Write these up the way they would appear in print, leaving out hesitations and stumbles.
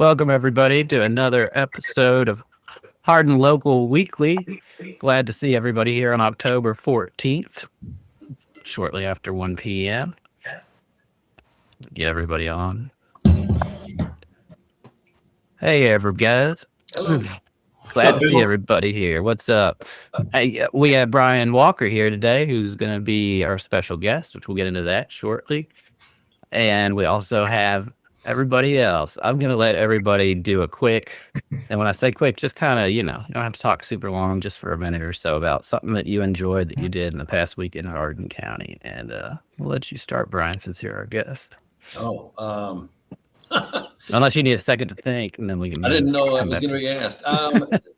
Welcome, everybody, to another episode of Hardin Local Weekly. Glad to see everybody here on October 14th, shortly after 1 p.m. Get everybody on. Hey, guys. Hello. Glad to see everybody here. What's up? Hey, we have Brian Walker here today, who's going to be our special guest, which we'll get into that shortly. And we also have everybody else. I'm going to let everybody do a quick, and when I say quick, just kind of, you don't have to talk super long, just for a minute or so about something that you enjoyed that you did in the past week in Hardin County. And we'll let you start, Brian, since you're our guest. Unless you need a second to think, and then we can. I didn't know I was going to be asked.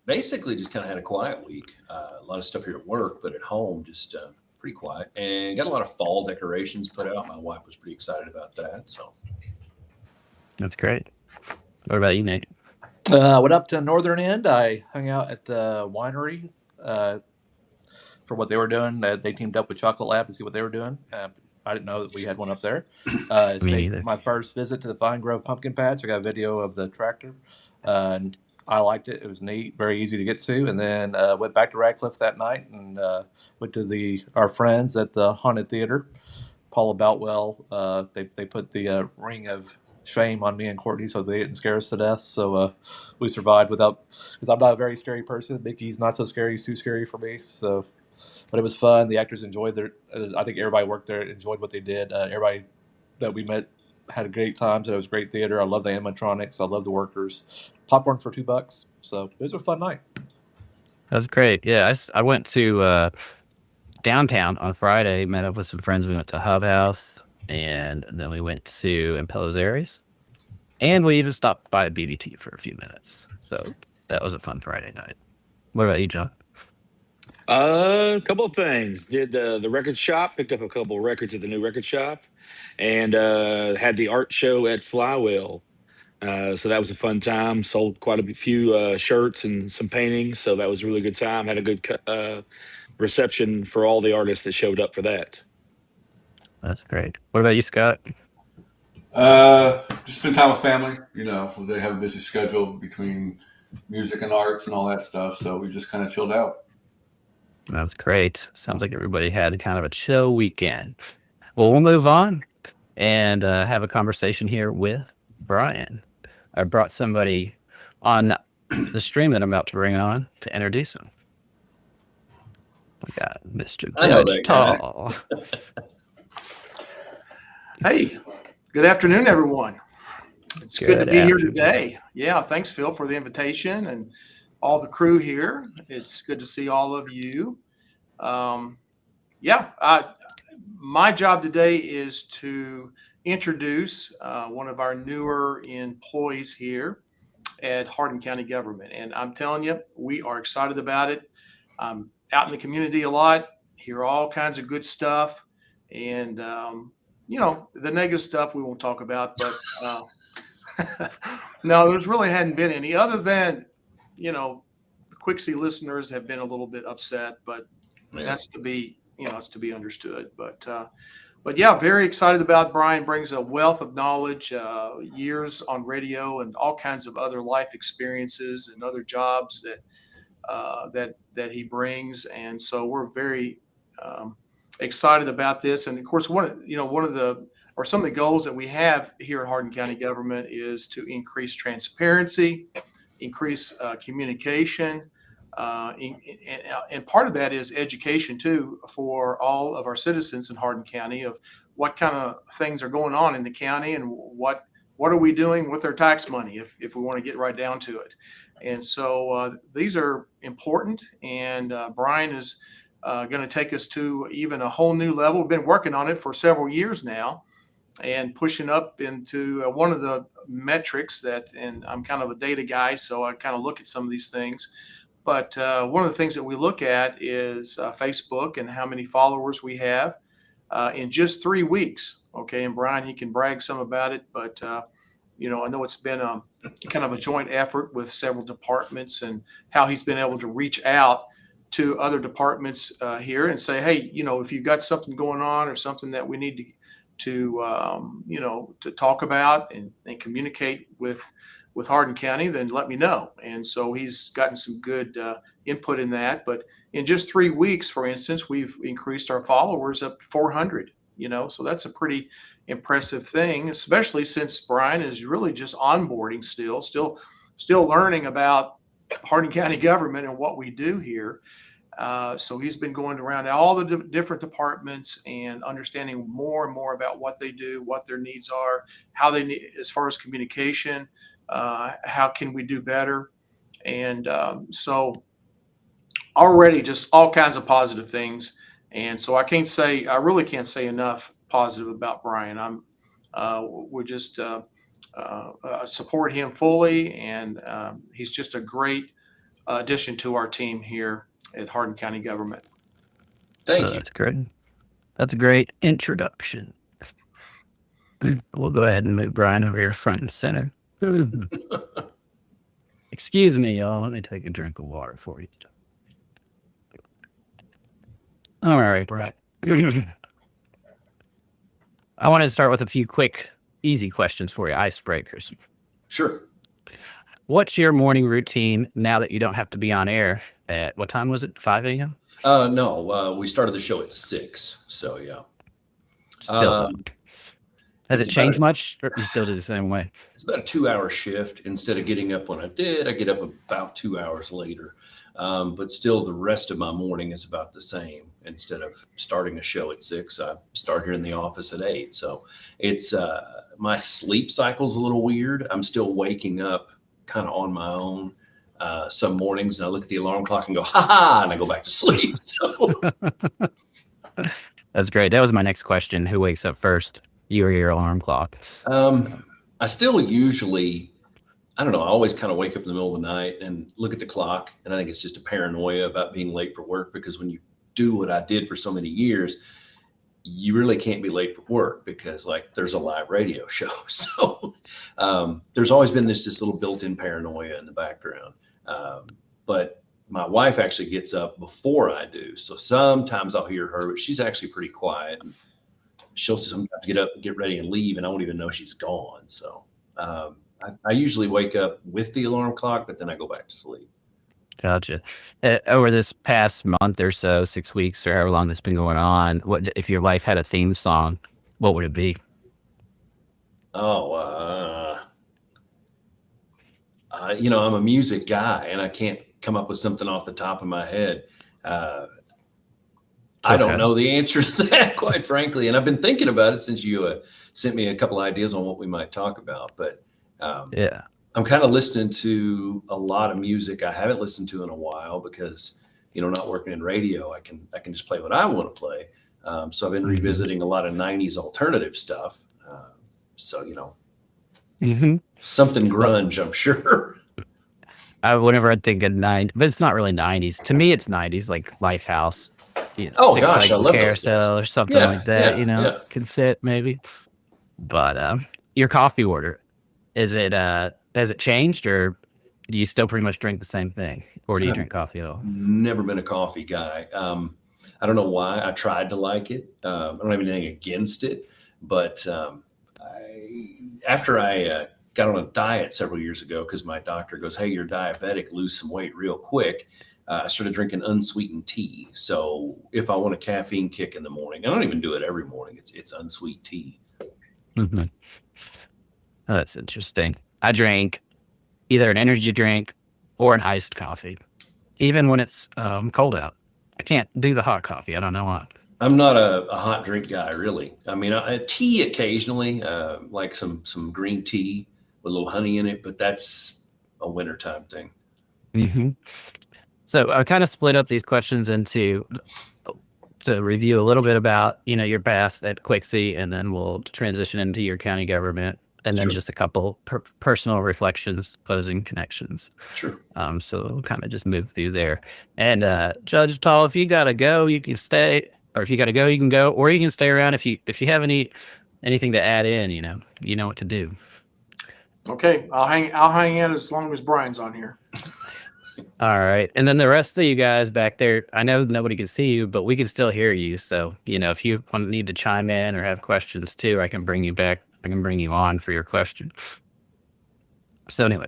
Basically, just kind of had a quiet week. A lot of stuff here at work, but at home, just pretty quiet. And got a lot of fall decorations put out. My wife was pretty excited about that. So that's great. What about you, Nate? Went up to Northern End. I hung out at the winery for what they were doing. They teamed up with Chocolate Lab to see what they were doing. I didn't know that we had one up there. My first visit to the Vine Grove Pumpkin Patch. I got a video of the tractor, and I liked it. It was neat, very easy to get to. And then went back to Radcliffe that night and went to our friends at the Haunted Theater. Paula Boutwell, they put the ring of shame on me and Courtney so they didn't scare us to death. So we survived because I'm not a very scary person. Mickey's not so scary. He's too scary for me. So. But it was fun. The actors enjoyed I think everybody worked there enjoyed what they did. Everybody that we met had a great time. So it was great theater. I love the animatronics. I love the workers. Popcorn for $2. So it was a fun night. That's great. Yeah, I went to downtown on Friday. Met up with some friends. We went to Hub House, and then we went to Impello's Aries, and we even stopped by BDT for a few minutes. So that was a fun Friday night. What about you, John? A couple of things. Did the record shop, picked up a couple of records at the new record shop, and had the art show at Flywheel. So that was a fun time. Sold quite a few shirts and some paintings. So that was a really good time. Had a good reception for all the artists that showed up for that. That's great. What about you, Scott? Just spend time with family. They have a busy schedule between music and arts and all that stuff. So we just kind of chilled out. That's great. Sounds like everybody had kind of a chill weekend. Well, we'll move on and have a conversation here with Brian. I brought somebody on the stream that I'm about to bring on to introduce him. We got Mr. Grudge Tall. Hey, good afternoon, everyone. It's good to be here today. Yeah, thanks, Phil, for the invitation and all the crew here. It's good to see all of you. My job today is to introduce one of our newer employees here at Hardin County Government. And I'm telling you, we are excited about it. I'm out in the community a lot, hear all kinds of good stuff. And, the negative stuff we won't talk about. But no, there's really hadn't been any other than Quixie listeners have been a little bit upset, but that's to be, it's to be understood. But yeah, very excited about Brian. Brings a wealth of knowledge, years on radio, and all kinds of other life experiences and other jobs that he brings. And so we're very excited about this. And of course, some of the goals that we have here at Hardin County Government is to increase transparency, increase communication, and part of that is education too for all of our citizens in Hardin County of what kind of things are going on in the county and what are we doing with our tax money if we want to get right down to it. And so these are important, and Brian is going to take us to even a whole new level. We've been working on it for several years now and pushing up into one of the metrics and I'm kind of a data guy, so I kind of look at some of these things. But one of the things that we look at is Facebook and how many followers we have in just 3 weeks. Okay, and Brian, he can brag some about it, but I know it's been kind of a joint effort with several departments and how he's been able to reach out to other departments here and say, hey, if you've got something going on or something that we need to talk about and communicate with with Hardin County, then let me know. And so he's gotten some good input in that. But in just 3 weeks, for instance, we've increased our followers up to 400. So that's a pretty impressive thing, especially since Brian is really just onboarding still learning about Hardin County government and what we do here. So he's been going around all the different departments and understanding more and more about what they do, what their needs are, how they need, as far as communication, how can we do better? And so already just all kinds of positive things. And so I really can't say enough positive about Brian. We just support him fully, and he's just a great addition to our team here at Hardin County Government. Thank you. That's great. That's a great introduction. We'll go ahead and move Brian over here front and center. Excuse me, y'all. Let me take a drink of water for you. All right, Brian. I want to start with a few quick, easy questions for you, icebreakers. Sure. What's your morning routine now that you don't have to be on air at, what time was it, 5 a.m.? No, we started the show at 6. So, yeah. Still. Has it it's changed about much, or you still do the same way? It's about a 2-hour shift. Instead of getting up when I did, I get up about 2 hours later. But still, the rest of my morning is about the same. Instead of starting a show at 6, I start here in the office at 8. So it's my sleep cycle's a little weird. I'm still waking up kind of on my own some mornings, and I look at the alarm clock and go, ha ha, and I go back to sleep. So That's great. That was my next question. Who wakes up first? You or your alarm clock? I still usually, I don't know, I always kind of wake up in the middle of the night and look at the clock, and I think it's just a paranoia about being late for work, because when you do what I did for so many years, you really can't be late for work because there's a live radio show. So there's always been this little built-in paranoia in the background. But my wife actually gets up before I do. So sometimes I'll hear her, but she's actually pretty quiet. And she'll sometimes get up and get ready and leave, and I won't even know she's gone. So I usually wake up with the alarm clock, but then I go back to sleep. Gotcha. Over this past month or so, 6 weeks or however long this has been going on, what if your life had a theme song, what would it be? Oh, I'm a music guy, and I can't come up with something off the top of my head. I don't know the answer to that, quite frankly. And I've been thinking about it since you sent me a couple ideas on what we might talk about. But Yeah. I'm kind of listening to a lot of music I haven't listened to in a while because, not working in radio, I can just play what I want to play. So I've been revisiting a lot of 90s alternative stuff. Something grunge, I'm sure. Whenever I think of 90s, but it's not really 90s. To me, it's 90s, like Lifehouse. Oh, Six gosh, I Cycle love those Carousel things. or something Yeah, like that, yeah. could fit maybe. But your coffee order, has it changed, or do you still pretty much drink the same thing, or do you drink coffee at all? Never been a coffee guy. I don't know why. I tried to like it. I don't have anything against it, but after I got on a diet several years ago, because my doctor goes, "Hey, you're diabetic, lose some weight real quick." I started drinking unsweetened tea. So if I want a caffeine kick in the morning, I don't even do it every morning. It's unsweet tea. Mm-hmm. Oh, that's interesting. I drink either an energy drink or an iced coffee, even when it's cold out. I can't do the hot coffee. I don't know why. I'm not a hot drink guy, really. I mean, tea occasionally, like some green tea with a little honey in it, but that's a wintertime thing. Mm-hmm. So I kind of split up these questions into to review a little bit about, your past at Quixie, and then we'll transition into your county government, and then Sure. just a couple personal reflections, closing connections. Sure. So we'll kind of just move through there. And Judge Tall, if you gotta go, you can stay, or if you gotta go, you can go, or you can stay around if you have anything to add in. You know what to do. Okay, I'll hang in as long as Brian's on here. All right. And then the rest of you guys back there, I know nobody can see you, but we can still hear you. So, if you need to chime in or have questions too, I can bring you back. I can bring you on for your question. So anyway,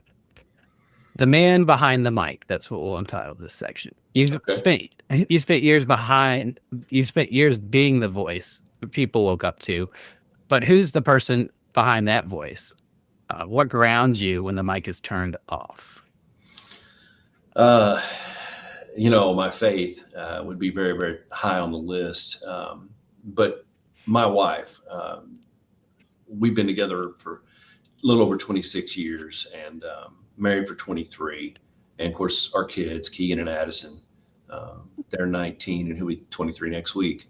the man behind the mic. That's what we'll entitle this section. You spent years being the voice that people woke up to, but who's the person behind that voice? What grounds you when the mic is turned off? My faith would be very, very high on the list. But my wife, we've been together for a little over 26 years and married for 23. And of course, our kids, Keegan and Addison, they're 19 and he'll be 23 next week.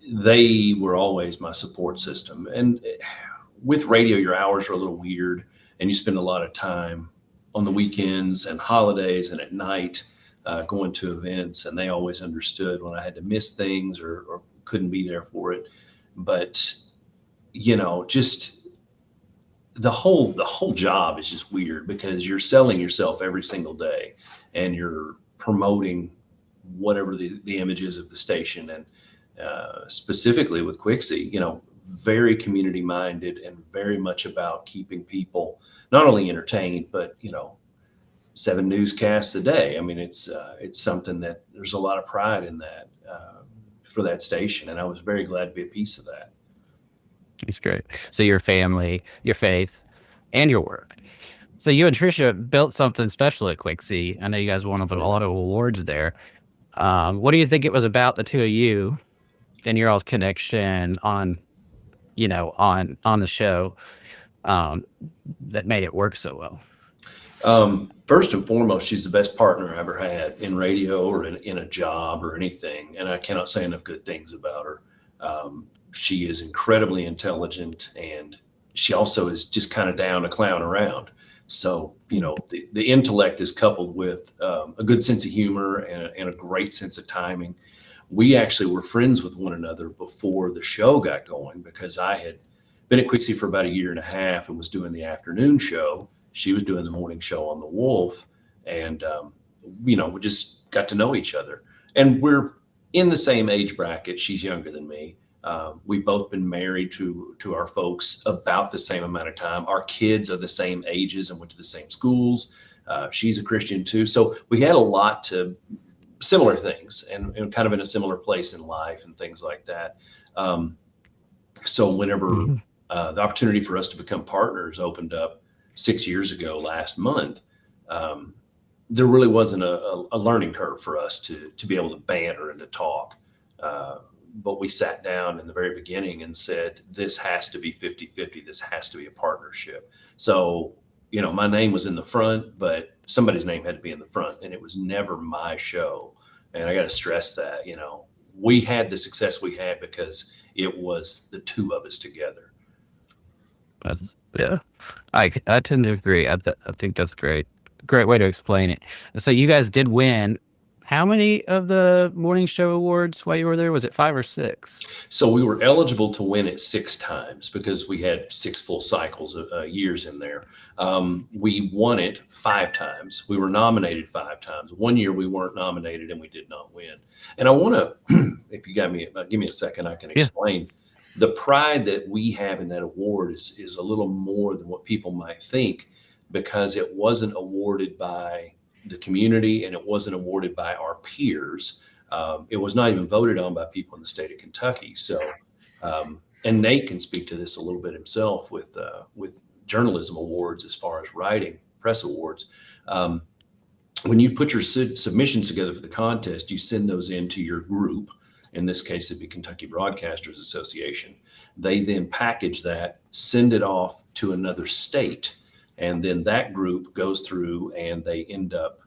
They were always my support system. And with radio, your hours are a little weird and you spend a lot of time on the weekends and holidays and at night going to events. And they always understood when I had to miss things or couldn't be there for it. But, just the whole job is just weird because you're selling yourself every single day and you're promoting whatever the image is of the station. And specifically with Quixie, very community minded and very much about keeping people not only entertained, but, 7 newscasts a day. I mean, it's something that there's a lot of pride in that for that station. And I was very glad to be a piece of that. It's great. So your family, your faith, and your work. So you and Tricia built something special at Quixie. I know you guys won a lot of awards there. What do you think it was about the two of you and your all's connection on the show that made it work so well? First and foremost, she's the best partner I ever had in radio or in a job or anything. And I cannot say enough good things about her. She is incredibly intelligent and she also is just kind of down to clown around. So, the intellect is coupled with a good sense of humor and a great sense of timing. We actually were friends with one another before the show got going because I had been at Quixie for about 1.5 years and was doing the afternoon show. She was doing the morning show on the Wolf. And, we just got to know each other. And we're in the same age bracket. She's younger than me. We've both been married to our folks about the same amount of time. Our kids are the same ages and went to the same schools. She's a Christian too. So we had a lot to similar things and kind of in a similar place in life and things like that. So whenever the opportunity for us to become partners opened up 6 years ago last month, there really wasn't a learning curve for us to be able to banter and to talk. But we sat down in the very beginning and said, this has to be 50-50. This has to be a partnership. So, my name was in the front, but somebody's name had to be in the front and it was never my show. And I got to stress that, we had the success we had because it was the two of us together. Yeah, I tend to agree. I think that's great. Great way to explain it. So you guys did win. How many of the morning show awards while you were there? Was it 5 or 6? So we were eligible to win it 6 times because we had 6 full cycles of years in there. We won it 5 times. We were nominated 5 times. 1 year we weren't nominated and we did not win. And I want to, if you give me a second, I can explain. The pride that we have in that award is a little more than what people might think because it wasn't awarded by the community and it wasn't awarded by our peers. It was not even voted on by people in the state of Kentucky. So, and Nate can speak to this a little bit himself with journalism awards as far as writing, press awards. When you put your submissions together for the contest, you send those into your group. In this case, it'd be Kentucky Broadcasters Association. They then package that, send it off to another state. And then that group goes through and they end up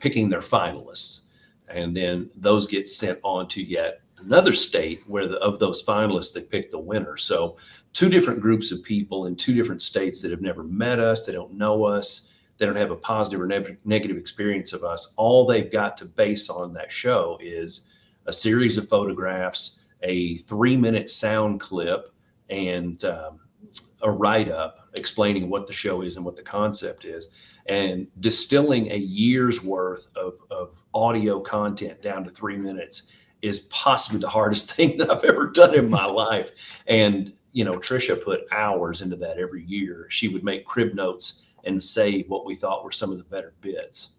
picking their finalists. And then those get sent on to yet another state where of those finalists, they pick the winner. So 2 different groups of people in 2 different states that have never met us. They don't know us. They don't have a positive or negative experience of us. All they've got to base on that show is a series of photographs, a 3-minute sound clip, and a write-up explaining what the show is and what the concept is, and distilling a year's worth of audio content down to 3 minutes is possibly the hardest thing that I've ever done in my life. And Trisha put hours into that every year. She would make crib notes and say what we thought were some of the better bits.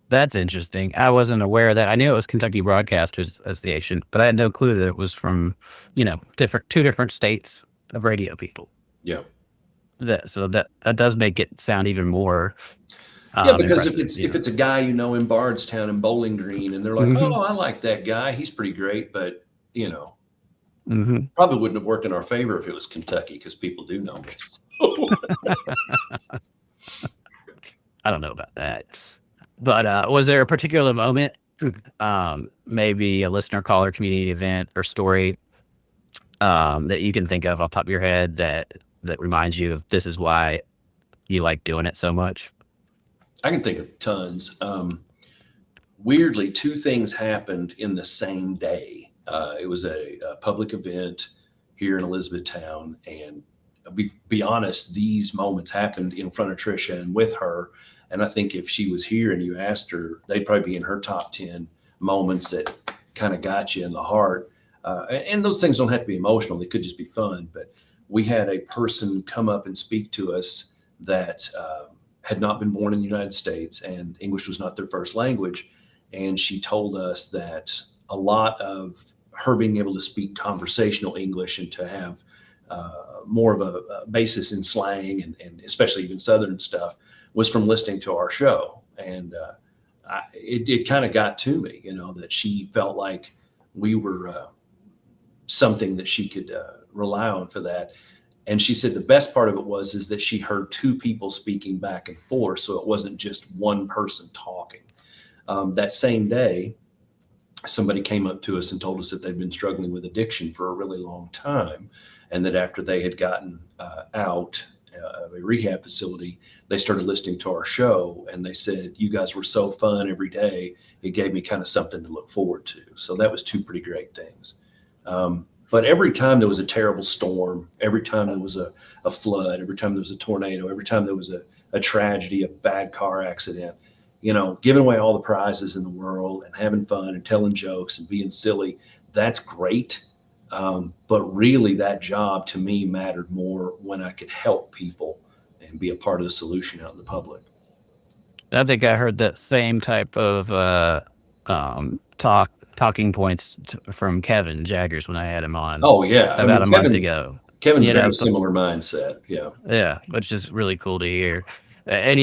That's interesting. I wasn't aware of that. I knew it was Kentucky Broadcasters Association, but I had no clue that it was from, two different states of radio people. Yeah. So that does make it sound even more. Because impressive, if it's a guy in Bardstown and Bowling Green, and they're like, Mhm. oh, I like that guy, he's pretty great, but Mhm. probably wouldn't have worked in our favor if it was Kentucky, because people do know me. I don't know about that. But was there a particular moment, maybe a listener call or community event or story that you can think of off the top of your head that reminds you of this is why you like doing it so much? I can think of tons. Weirdly, two things happened in the same day. It was a public event here in Elizabethtown, and be honest, these moments happened in front of Trisha and with her. And I think if she was here and you asked her, they'd probably be in her top 10 moments that kind of got you in the heart. And those things don't have to be emotional. They could just be fun. But we had a person come up and speak to us that had not been born in the United States, and English was not their first language. And she told us that a lot of her being able to speak conversational English and to have more of a basis in slang and especially even Southern stuff was from listening to our show. And it kind of got to me, that she felt like we were something that she could rely on for that. And she said the best part of it is that she heard two people speaking back and forth. So it wasn't just one person talking. That same day, somebody came up to us and told us that they'd been struggling with addiction for a really long time. And that after they had gotten out of a rehab facility, they started listening to our show. And they said, you guys were so fun every day. It gave me kind of something to look forward to. So that was two pretty great things. But every time there was a terrible storm, every time there was a flood, every time there was a tornado, every time there was a tragedy, a bad car accident, giving away all the prizes in the world and having fun and telling jokes and being silly, that's great. But really that job to me mattered more when I could help people and be a part of the solution out in the public. I think I heard that same type of talking points from Kevin Jaggers when I had him on. Oh yeah. About a month ago. Kevin's very similar mindset. Yeah. Yeah. Which is really cool to hear. And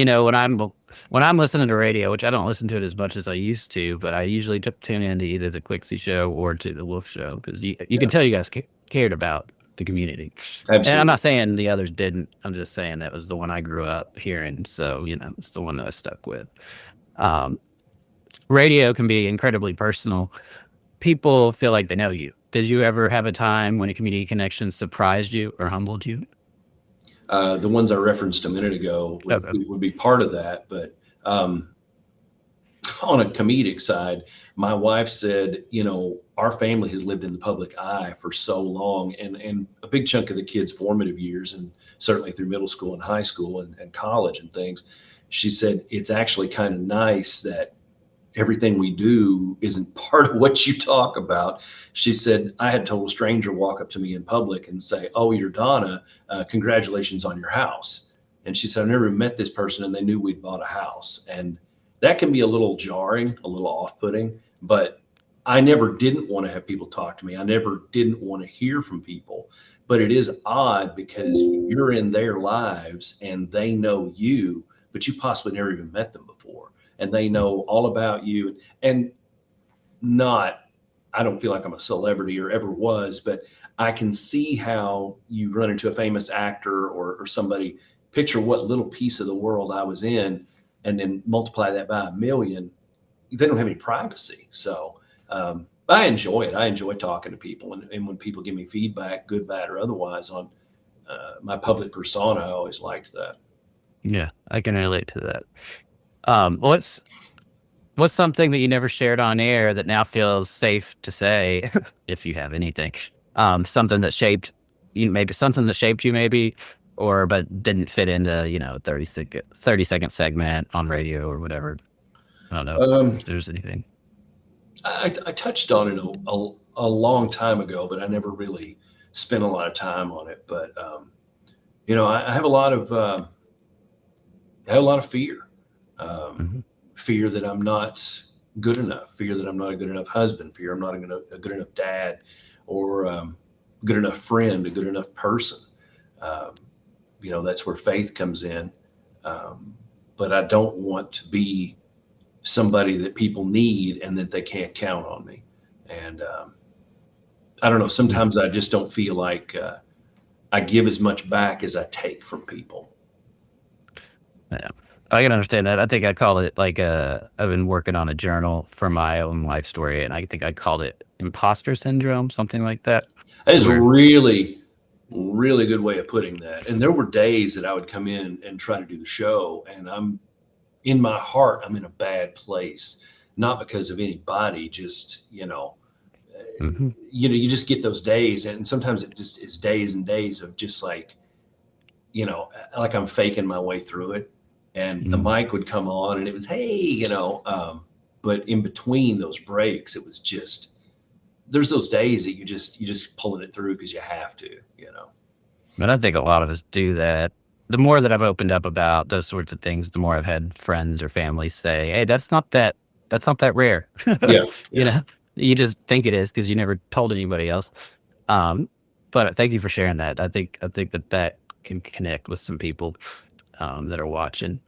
when I'm listening to radio, which I don't listen to it as much as I used to, but I usually tune into either the Quixie Show or to the Wolf Show, because you can tell you guys cared about the community. Absolutely. And I'm not saying the others didn't. I'm just saying that was the one I grew up hearing. So, it's the one that I stuck with. Radio can be incredibly personal. People feel like they know you. Did you ever have a time when a community connection surprised you or humbled you? The ones I referenced a minute ago would be part of that. But on a comedic side, my wife said, our family has lived in the public eye for so long, and a big chunk of the kids' formative years, and certainly through middle school and high school and college and things. She said, it's actually kind of nice that everything we do isn't part of what you talk about. She said, I had a total stranger walk up to me in public and say, oh, you're Donna, congratulations on your house. And she said, I've never met this person, and they knew we'd bought a house. And that can be a little jarring, a little off-putting, but I never didn't want to have people talk to me. I never didn't want to hear from people, but it is odd because you're in their lives and they know you, but you possibly never even met them before. And they know all about you, and I don't feel like I'm a celebrity or ever was, but I can see how you run into a famous actor or somebody, picture what little piece of the world I was in, and then multiply that by 1 million. They don't have any privacy. So I enjoy it. I enjoy talking to people. And when people give me feedback, good, bad, or otherwise, on my public persona, I always liked that. Yeah, I can relate to that. What's something that you never shared on air that now feels safe to say, if you have anything, something that shaped you, maybe, but didn't fit into, 30-second segment on radio or whatever. I don't know if there's anything. I touched on it a long time ago, but I never really spent a lot of time on it. But I have a lot of fear. Fear that I'm not good enough, fear that I'm not a good enough husband, fear I'm not a good enough dad, or good enough friend, a good enough person. That's where faith comes in. But I don't want to be somebody that people need and that they can't count on me. And I don't know, sometimes I just don't feel like I give as much back as I take from people. Yeah. I can understand that. I think I call it like I've been working on a journal for my own life story, and I think I called it imposter syndrome, something like that. That is a really, really good way of putting that. And there were days that I would come in and try to do the show, and in my heart, I'm in a bad place, not because of anybody, just, you just get those days. And sometimes it just is days and days of just like I'm faking my way through it. And the mic would come on and it was, hey, but in between those breaks, it was just, there's those days that you just pulling it through because you have to, And I think a lot of us do that. The more that I've opened up about those sorts of things, the more I've had friends or family say, hey, that's not that rare. Yeah. You just think it is because you never told anybody else. But thank you for sharing that. I think that can connect with some people that are watching.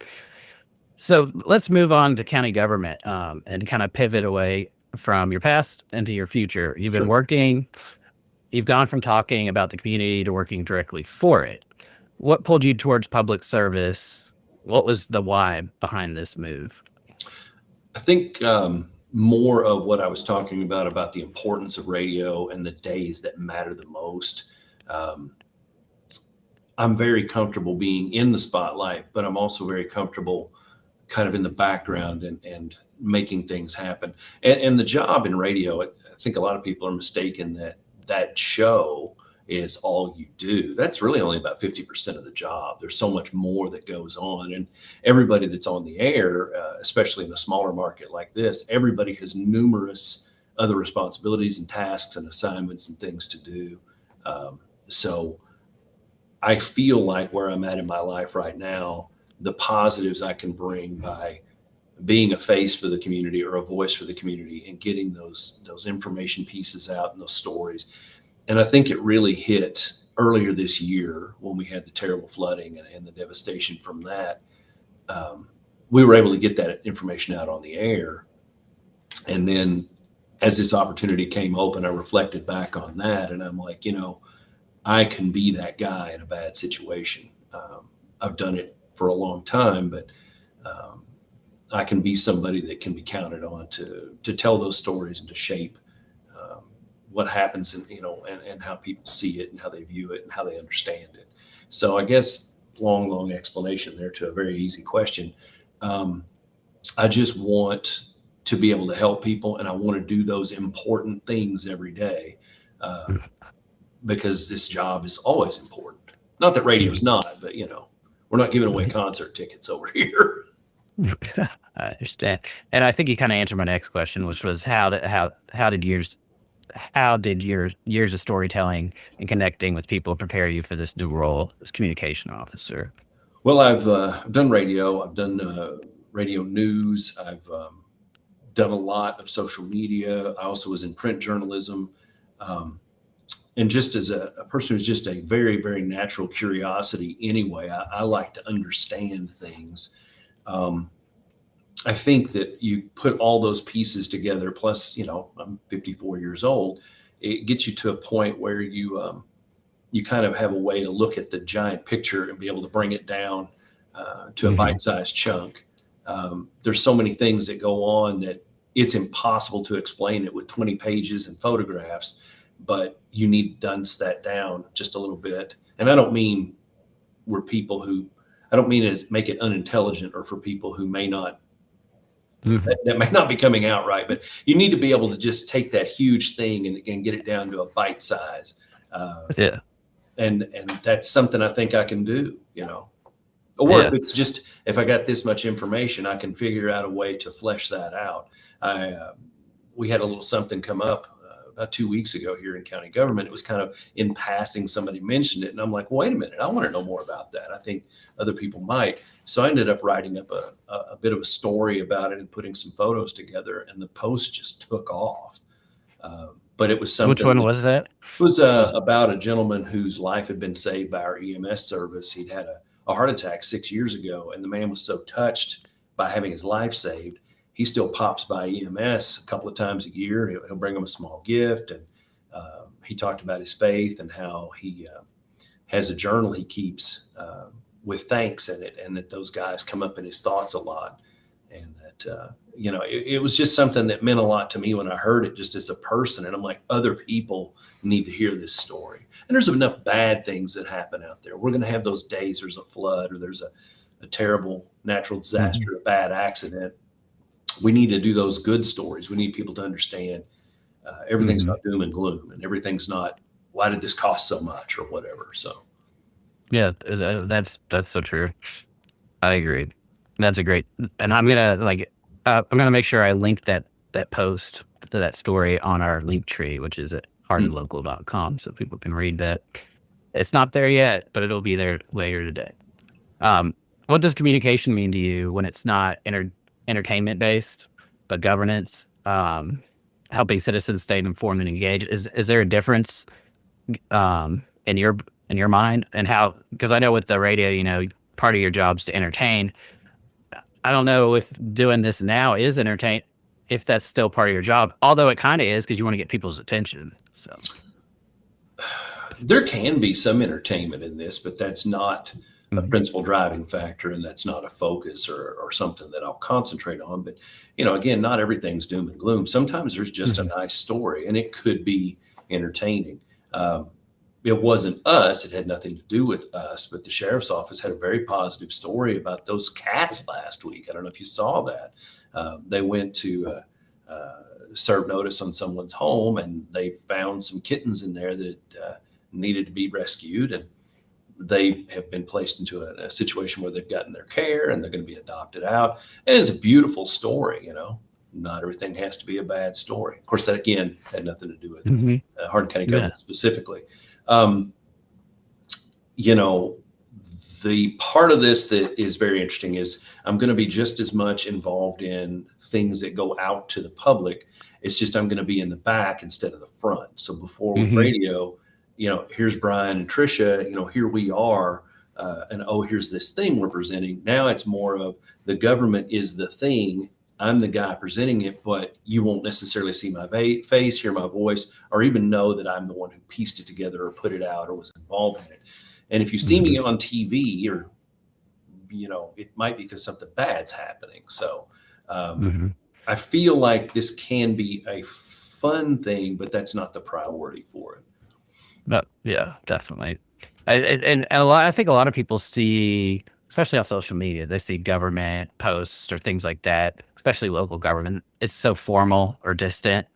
So let's move on to county government and kind of pivot away from your past into your future. You've been working, you've gone from talking about the community to working directly for it. What pulled you towards public service? What was the why behind this move? I think more of what I was talking about the importance of radio and the days that matter the most. I'm very comfortable being in the spotlight, but I'm also very comfortable kind of in the background and making things happen. And the job in radio, I think a lot of people are mistaken that show is all you do. That's really only about 50% of the job. There's so much more that goes on. And everybody that's on the air, especially in a smaller market like this, everybody has numerous other responsibilities and tasks and assignments and things to do. So I feel like where I'm at in my life right now, the positives I can bring by being a face for the community or a voice for the community and getting those information pieces out and those stories. And I think it really hit earlier this year when we had the terrible flooding and the devastation from that. We were able to get that information out on the air. And then as this opportunity came open, I reflected back on that and I'm like, I can be that guy in a bad situation. I've done it for a long time, but I can be somebody that can be counted on to tell those stories and to shape what happens and how people see it and how they view it and how they understand it. So I guess long explanation there to a very easy question. I just want to be able to help people, and I want to do those important things every day because this job is always important. Not that radio is not, but we're not giving away concert tickets over here. I understand. And I think you kind of answered my next question, which was how did your years of storytelling and connecting with people prepare you for this new role as communication officer? Well, I've done radio. I've done radio news. I've done a lot of social media. I also was in print journalism. And just as a person who's just a very, very natural curiosity anyway, I like to understand things. I think that you put all those pieces together, plus, I'm 54 years old. It gets you to a point where you kind of have a way to look at the giant picture and be able to bring it down to a bite-sized chunk. There's so many things that go on that it's impossible to explain it with 20 pages and photographs, but you need to dunce that down just a little bit. And I don't mean as make it unintelligent or for people who may not, that may not be coming out right, but you need to be able to just take that huge thing and get it down to a bite size. And that's something I think I can do, or if I got this much information, I can figure out a way to flesh that out. We had a little something come up about 2 weeks ago here in county government. It was kind of in passing. Somebody mentioned it, and I'm like, wait a minute, I want to know more about that. I think other people might. So I ended up writing up a bit of a story about it and putting some photos together, and the post just took off. But it was something. Which one was that? It was about a gentleman whose life had been saved by our EMS service. He'd had a heart attack 6 years ago, and the man was so touched by having his life saved. He still pops by EMS a couple of times a year. He'll bring them a small gift. And he talked about his faith and how he has a journal he keeps with thanks in it, and that those guys come up in his thoughts a lot. And that, it was just something that meant a lot to me when I heard it just as a person. And I'm like, other people need to hear this story. And there's enough bad things that happen out there. We're going to have those days there's a flood or there's a terrible natural disaster, a bad accident. We need to do those good stories. We need people to understand everything's not doom and gloom, and everything's not, why did this cost so much or whatever. So, yeah, that's so true. I agree. That's a great, and I'm gonna make sure I link that post to that story on our link tree, which is at hardinlocal.com, so people can read that. It's not there yet, but it'll be there later today. What does communication mean to you when it's not entertainment based, but governance, helping citizens stay informed and engaged? Is there a difference in your mind, and how? Because I know with the radio, part of your job is to entertain. I don't know if doing this now is entertain, if that's still part of your job, although it kind of is because you want to get people's attention. So there can be some entertainment in this, but that's not a principal driving factor, and that's not a focus or something that I'll concentrate on. But, again, not everything's doom and gloom. Sometimes there's just a nice story, and it could be entertaining. It wasn't us. It had nothing to do with us, but the sheriff's office had a very positive story about those cats last week. I don't know if you saw that. They went to serve notice on someone's home, and they found some kittens in there that needed to be rescued, and they have been placed into a situation where they've gotten their care and they're going to be adopted out. And it's a beautiful story. Not everything has to be a bad story. Of course, that again had nothing to do with Hardin County Government specifically. The part of this that is very interesting is I'm going to be just as much involved in things that go out to the public. It's just I'm going to be in the back instead of the front. So before with radio, here's Brian and Tricia, here we are, and here's this thing we're presenting. Now it's more of the government is the thing. I'm the guy presenting it, but you won't necessarily see my face, hear my voice, or even know that I'm the one who pieced it together or put it out or was involved in it. And if you see me on TV, or, it might be because something bad's happening. So I feel like this can be a fun thing, but that's not the priority for it. But yeah, definitely. I think a lot of people see, especially on social media, they see government posts or things like that, especially local government. It's so formal or distant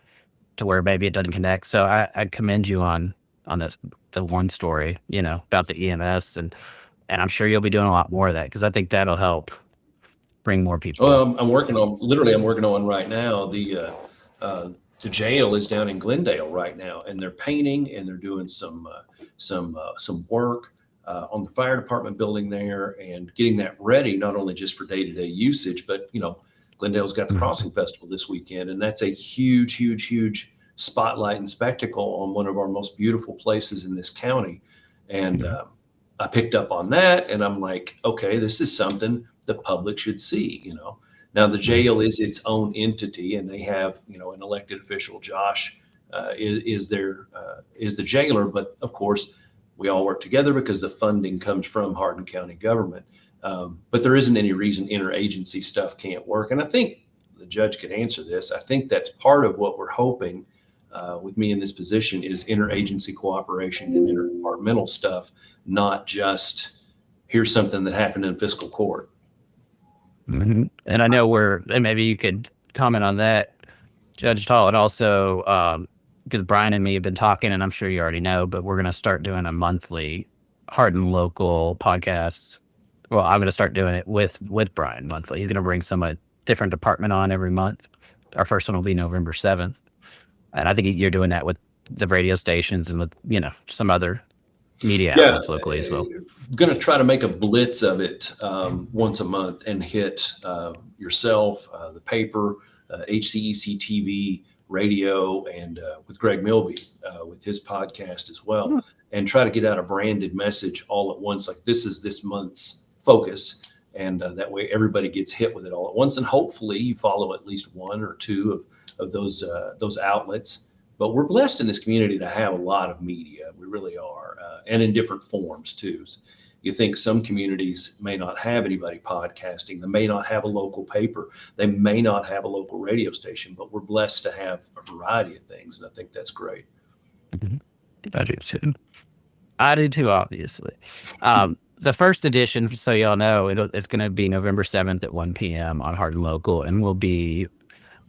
to where maybe it doesn't connect. So I commend you on this, the one story, about the EMS, and I'm sure you'll be doing a lot more of that, because I think that'll help bring more people. Well, I'm working on right now. The jail is down in Glendale right now, and they're painting and they're doing some work on the fire department building there and getting that ready, not only just for day-to-day usage, but Glendale's got the Crossing Festival this weekend, and that's a huge, huge, huge spotlight and spectacle on one of our most beautiful places in this county. And I picked up on that, and I'm like, okay, this is something the public should see. Now the jail is its own entity, and they have, an elected official. Josh is the jailer, but of course we all work together because the funding comes from Hardin County Government. But there isn't any reason interagency stuff can't work. And I think the judge could answer this. I think that's part of what we're hoping with me in this position is interagency cooperation and interdepartmental stuff, not just here's something that happened in fiscal court. And I know and maybe you could comment on that, Judge Tall, and also because Brian and me have been talking, and I'm sure you already know, but we're going to start doing a monthly Hardin Local podcast. Well, I'm going to start doing it with Brian monthly. He's going to bring a different department on every month. Our first one will be November 7th. And I think you're doing that with the radio stations and with, some other media Yeah, outlets locally as well. Going to try to make a blitz of it once a month and hit yourself, the paper, HCEC TV, radio, and with Greg Milby with his podcast as well, and try to get out a branded message all at once. Like, this is this month's focus. And that way everybody gets hit with it all at once. And hopefully you follow at least one or two of those outlets. But we're blessed in this community to have a lot of media. We really are, and in different forms too. So you think some communities may not have anybody podcasting. They may not have a local paper. They may not have a local radio station, but we're blessed to have a variety of things. And I think that's great. I do too. Obviously. The first edition, so y'all know, it's going to be November 7th at 1 p.m. on Hardin Local, and we'll be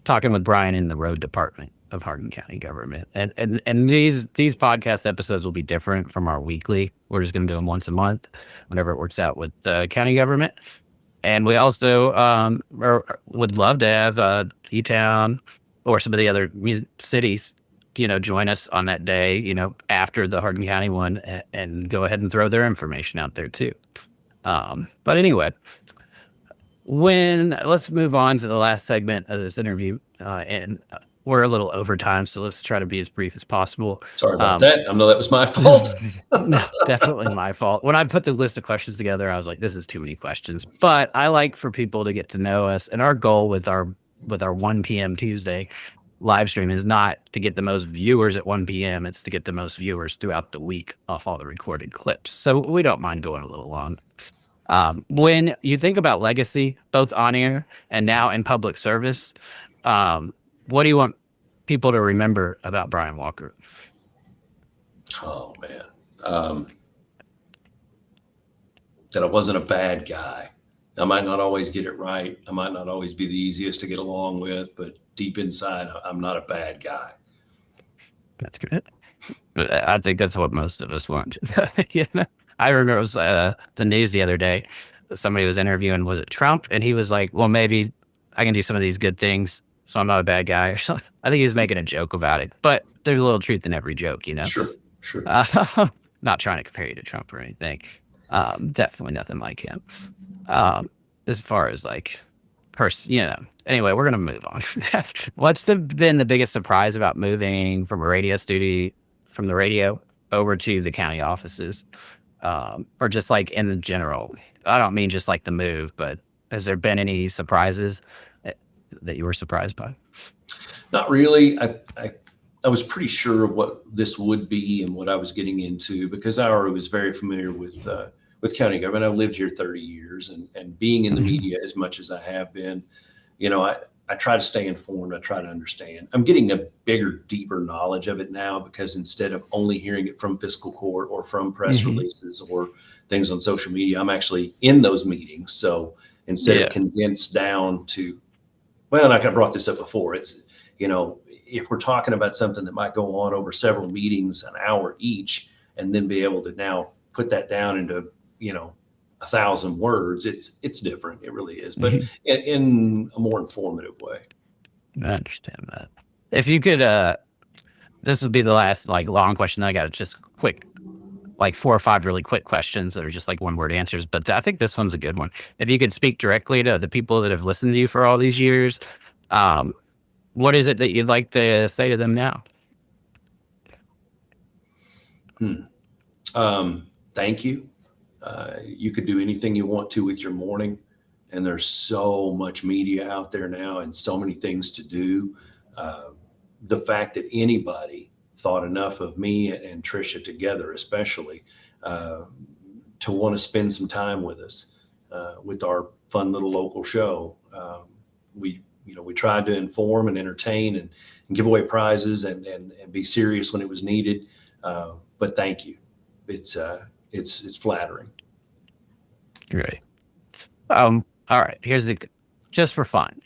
talking with Brian in the road department of Hardin County Government. And these podcast episodes will be different from our weekly. We're just going to do them once a month, whenever it works out with the county government. And we also would love to have E-Town or some of the other cities, join us on that day, after the Hardin County one, and go ahead and throw their information out there too. But anyway, let's move on to the last segment of this interview, and we're a little over time, so let's try to be as brief as possible. Sorry about that. I know that was my fault. No, definitely my fault. When I put the list of questions together, I was like, this is too many questions. But I like for people to get to know us, and our goal with our 1 p.m. Tuesday live stream is not to get the most viewers at 1 p.m. It's to get the most viewers throughout the week off all the recorded clips. So we don't mind going a little long. When you think about legacy, both on air and now in public service, what do you want people to remember about Brian Walker? Oh, man. That I wasn't a bad guy. I might not always get it right. I might not always be the easiest to get along with, but deep inside, I'm not a bad guy. That's good. I think that's what most of us want. I remember it was the news the other day. Somebody was interviewing, was it Trump? And he was like, well, maybe I can do some of these good things, so I'm not a bad guy. Or something. I think he was making a joke about it, but there's a little truth in every joke, Sure. Not trying to compare you to Trump or anything. Definitely nothing like him. As far as anyway, we're going to move on. What's been the biggest surprise about moving from a radio studio, from the radio over to the county offices? Or just like in the general, I don't mean just like the move, but has there been any surprises that you were surprised by? Not really. I was pretty sure of what this would be and what I was getting into, because I already was very familiar with county government. I've lived here 30 years, and being in the media as much as I have been, I try to stay informed. I try to understand. I'm getting a bigger, deeper knowledge of it now, because instead of only hearing it from fiscal court or from press releases or things on social media, I'm actually in those meetings. So instead of condensed down to, well, like I brought this up before, it's, if we're talking about something that might go on over several meetings, an hour each, and then be able to now put that down into, 1,000 words, it's different. It really is, but in a more informative way. I understand that. If you could, this would be the last long question. I got just quick, 4 or 5 really quick questions that are just one word answers. But I think this one's a good one. If you could speak directly to the people that have listened to you for all these years, what is it that you'd like to say to them now? Thank you. You could do anything you want to with your morning, and there's so much media out there now and so many things to do. The fact that anybody thought enough of me and Tricia together, especially, to want to spend some time with us, with our fun little local show. We tried to inform and entertain and give away prizes and be serious when it was needed. But thank you. It's flattering. Great. All right. Here's just for fun,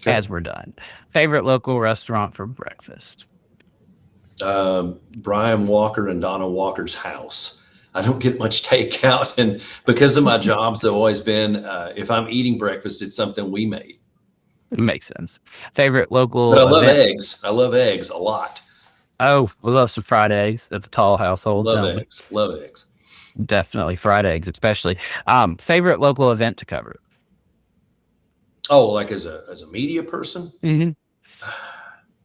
as we're done. Favorite local restaurant for breakfast? Brian Walker and Donna Walker's house. I don't get much takeout, and because of my jobs, have always been, if I'm eating breakfast, it's something we made. It makes sense. Favorite local But I love event? eggs. I love eggs a lot. Oh, we love some fried eggs at the Tall household, Love don't we? eggs. Love eggs. Definitely fried eggs, especially. Favorite local event to cover? Oh, like as a media person, Mm-hmm.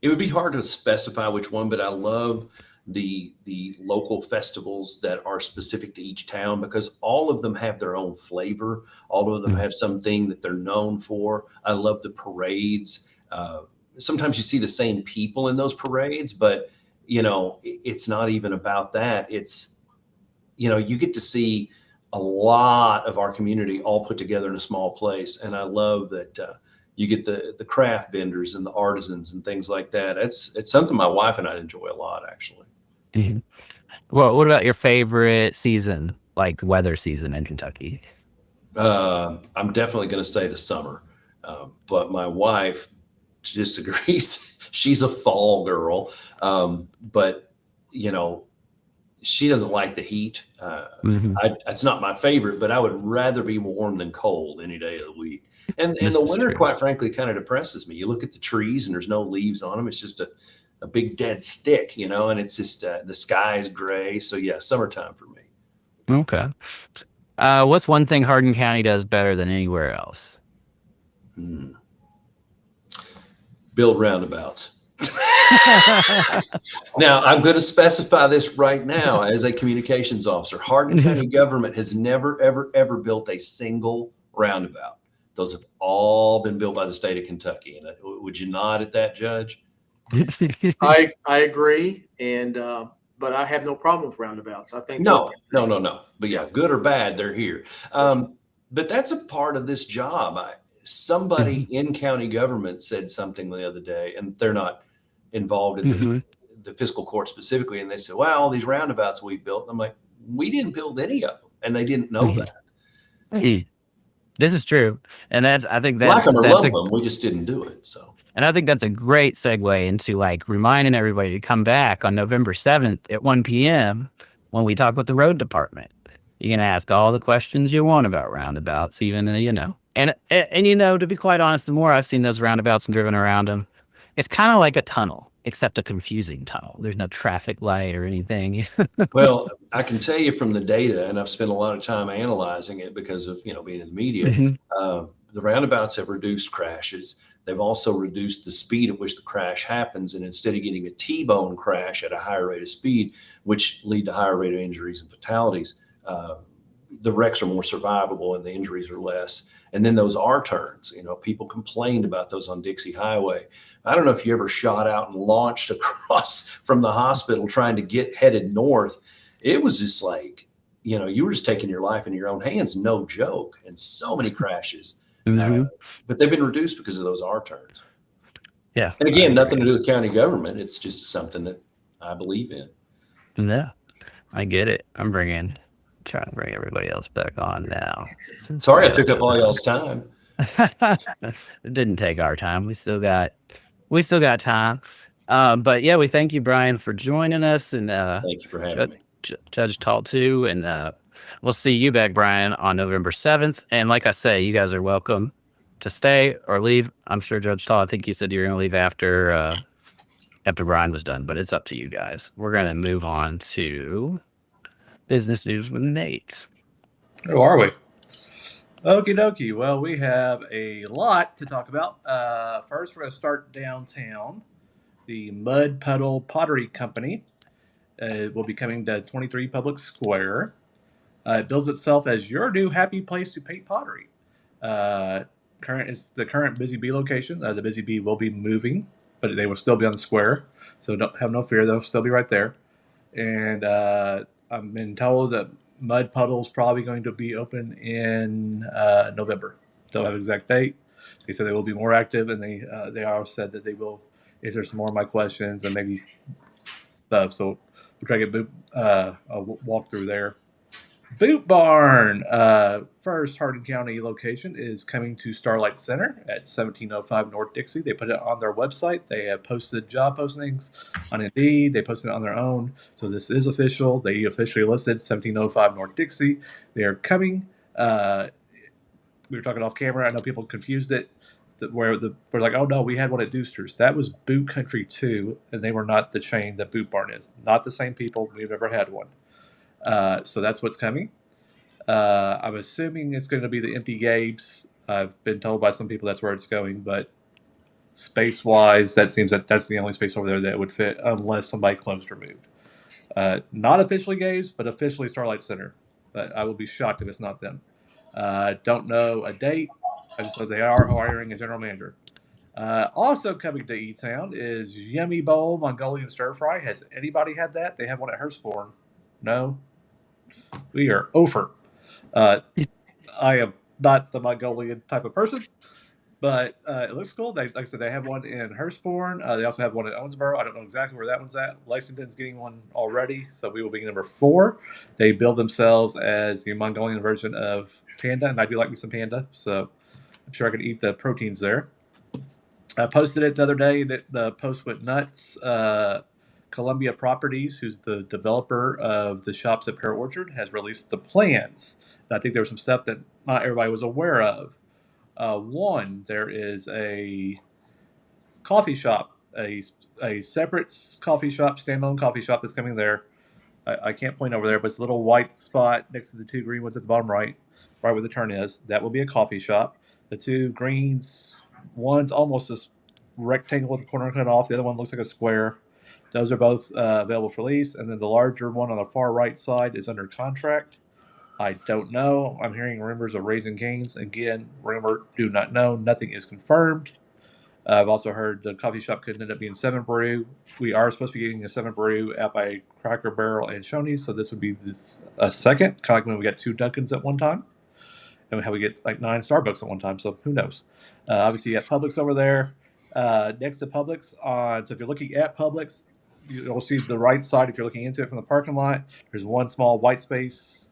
it would be hard to specify which one, but I love the local festivals that are specific to each town because all of them have their own flavor. All of them have something that they're known for. I love the parades. Sometimes you see the same people in those parades, but it's not even about that. It's you get to see a lot of our community all put together in a small place, and I love that. You get the craft vendors and the artisans and things like that. It's something my wife and I enjoy a lot, actually. Mm-hmm. Well, what about your favorite season, like weather season in Kentucky? I'm definitely going to say the summer, but my wife disagrees. She's a fall girl, but she doesn't like the heat. It's not my favorite, but I would rather be warm than cold any day of the week. And the winter, true. quite frankly, kind of depresses me. You look at the trees and there's no leaves on them. It's just a big dead stick, and it's just the sky is gray. So yeah, summertime for me. Okay. What's one thing Hardin County does better than anywhere else? Build roundabouts. Now, I'm going to specify this right now as a communications officer. Hardin County Government has never, ever, ever built a single roundabout. Those have all been built by the state of Kentucky. And would you nod at that, Judge? I agree, and but I have no problem with roundabouts. I think No. But yeah, good or bad, they're here. But that's a part of this job. Somebody in county government said something the other day, and they're not involved in the fiscal court specifically. And they said, well, all these roundabouts we built. And I'm like, we didn't build any of them. And they didn't know that. This is true. And I think Like them or that's love them, we just didn't do it. So. And I think that's a great segue into like reminding everybody to come back on November 7th at 1 p.m. when we talk with the road department. You can ask all the questions you want about roundabouts, even, and to be quite honest, the more I've seen those roundabouts and driven around them, it's kind of like a tunnel, except a confusing tunnel. There's no traffic light or anything. Well, I can tell you from the data, and I've spent a lot of time analyzing it because of, being in the media, the roundabouts have reduced crashes. They've also reduced the speed at which the crash happens. And instead of getting a T-bone crash at a higher rate of speed, which lead to higher rate of injuries and fatalities, the wrecks are more survivable and the injuries are less. And then those R-turns, people complained about those on Dixie Highway. I don't know if you ever shot out and launched across from the hospital trying to get headed north. It was just like, you were just taking your life in your own hands. No joke. And so many crashes. But they've been reduced because of those R-turns. Yeah. And again, nothing to do with county government. It's just something that I believe in. Yeah, I get it. I'm trying to bring everybody else back on now. Sorry I took up all y'all's time. It didn't take our time. We still got time. But yeah, we thank you, Brian, for joining us, and thank you for having me. Judge Tall too, and we'll see you back, Brian, on November 7th. And like I say, you guys are welcome to stay or leave. I'm sure Judge Tall, I think you said you were going to leave after Brian was done, but it's up to you guys. We're going to move on to business news with Nate. Who are we? Okie dokie. Well, we have a lot to talk about. First, we're going to start downtown. The Mud Puddle Pottery Company will be coming to 23 Public Square. It bills itself as your new happy place to paint pottery. It's the current Busy Bee location. The Busy Bee will be moving, but they will still be on the square, so don't have no fear. They'll still be right there. And I've been told that Mud Puddle is probably going to be open in November. Don't have an exact date. They said they will be more active, and they also said that they will answer some more of my questions and maybe stuff. So we'll try to get a walk through there. Boot Barn, first Hardin County location, is coming to Starlight Center at 1705 North Dixie. They put it on their website. They have posted job postings on Indeed. They posted it on their own. So this is official. They officially listed 1705 North Dixie. They are coming. We were talking off camera. I know people confused it. we're like, oh no, we had one at Dooster's. That was Boot Country 2, and they were not the chain that Boot Barn is. Not the same people. We've never had one. So that's what's coming. I'm assuming it's going to be the Empty Games. I've been told by some people that's where it's going, but space-wise, that seems that's the only space over there that would fit unless somebody closed or moved. Not officially Games, but officially Starlight Center. But I will be shocked if it's not them. Don't know a date. I just know they are hiring a general manager. Also coming to E-Town is Yummy Bowl Mongolian Stir Fry. Has anybody had that? They have one at Hurstbourne. No? We are over. I am not the Mongolian type of person, but it looks cool. Like I said, they have one in Hurstbourne. They also have one in Owensboro. I don't know exactly where that one's at. Lexington's getting one already, so we will be number 4. They build themselves as the Mongolian version of Panda, and I do like me some Panda, so I'm sure I could eat the proteins there. I posted it the other day. The post went nuts. Columbia Properties, who's the developer of the shops at Pear Orchard, has released the plans. And I think there was some stuff that not everybody was aware of. One, there is a coffee shop, a separate coffee shop, standalone coffee shop that's coming there. I can't point over there, but it's a little white spot next to the 2 green ones at the bottom right where the turn is. That will be a coffee shop. The 2 greens, one's almost a rectangle with the corner cut off. The other one looks like a square. Those are both available for lease. And then the larger one on the far right side is under contract. I don't know. I'm hearing rumors of Raising Cane's. Again, rumor, do not know. Nothing is confirmed. I've also heard the coffee shop could end up being 7 Brew. We are supposed to be getting a 7 Brew out by Cracker Barrel and Shoney's, so this would be a second, kind of like when we got 2 Dunkins at one time. And how we get like 9 Starbucks at one time, so who knows. Obviously, you have Publix over there. Next to Publix, so if you're looking at Publix, you'll see the right side if you're looking into it from the parking lot. There's one small white space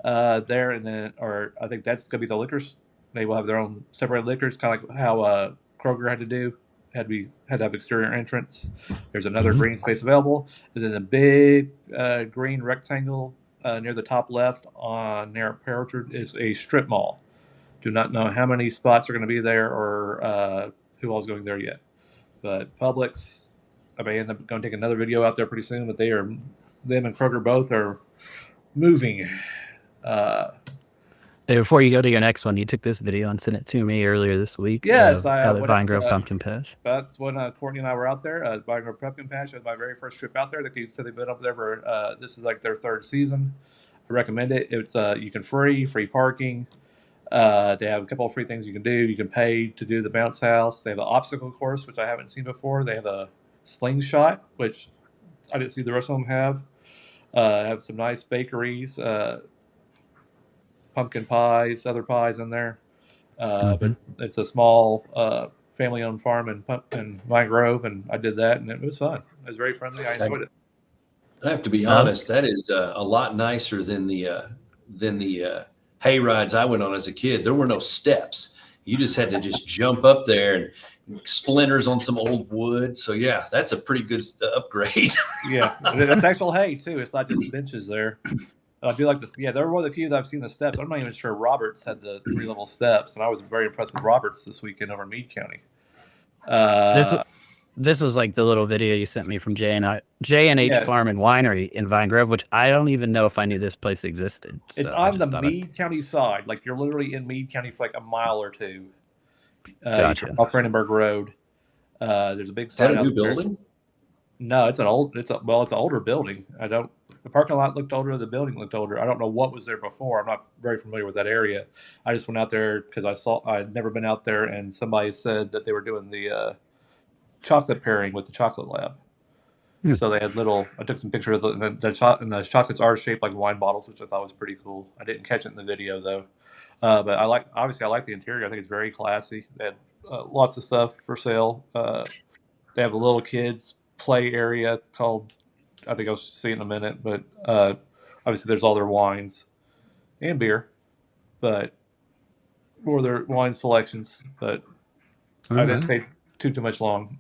there, and then, or I think that's going to be the liquors. They will have their own separate liquors, kind of like how Kroger had to do. Had to have exterior entrance. There's another green space available, and then a big green rectangle near the top left near Pear Orchard is a strip mall. Do not know how many spots are going to be there or who all is going there yet. But Publix, I may end up going to take another video out there pretty soon, but them and Kroger both are moving. Hey, before you go to your next one, you took this video and sent it to me earlier this week. Yes, out at Vine Grove Pumpkin Patch. That's when Courtney and I were out there. Vine Grove Pumpkin Patch was my very first trip out there. They said they've been up there for this is like their 3rd season. I recommend it. It's you can free parking. They have a couple of free things you can do. You can pay to do the bounce house. They have an obstacle course, which I haven't seen before. They have a slingshot, which I didn't see the rest of them have. Have some nice bakeries, pumpkin pies, other pies in there. But it's a small family-owned farm in Vine Grove, and I did that, and it was fun. It was very friendly. I enjoyed it. I have to be honest. That is a lot nicer than the hay rides I went on as a kid. There were no steps. You just had to just jump up there and splinters on some old wood. So yeah, that's a pretty good upgrade. Yeah, that's actual hay too. It's not just benches there. I do like this. Yeah, there were the few that I've seen the steps. I'm not even sure Roberts had the 3-level steps, and I was very impressed with Roberts this weekend over in Meade County. This was like the little video you sent me from J&H Farm and Winery in Vine Grove, which I don't even know if I knew this place existed. So it's on the Meade County side. Like you're literally in Meade County for like a mile or 2. Gotcha. Off Brandenburg Road. There's a big Is that sign a new out there. building? No, it's an older building. The parking lot looked older. The building looked older. I don't know what was there before. I'm not very familiar with that area. I just went out there because I'd never been out there, and somebody said that they were doing the chocolate pairing with the chocolate lab. So they had I took some pictures of the chocolates are shaped like wine bottles, which I thought was pretty cool. I didn't catch it in the video though. But I like the interior. I think it's very classy. They had lots of stuff for sale. They have a little kids play area called, I think I'll see it in a minute, but obviously there's all their wines and beer, or their wine selections, but I didn't stay too much long.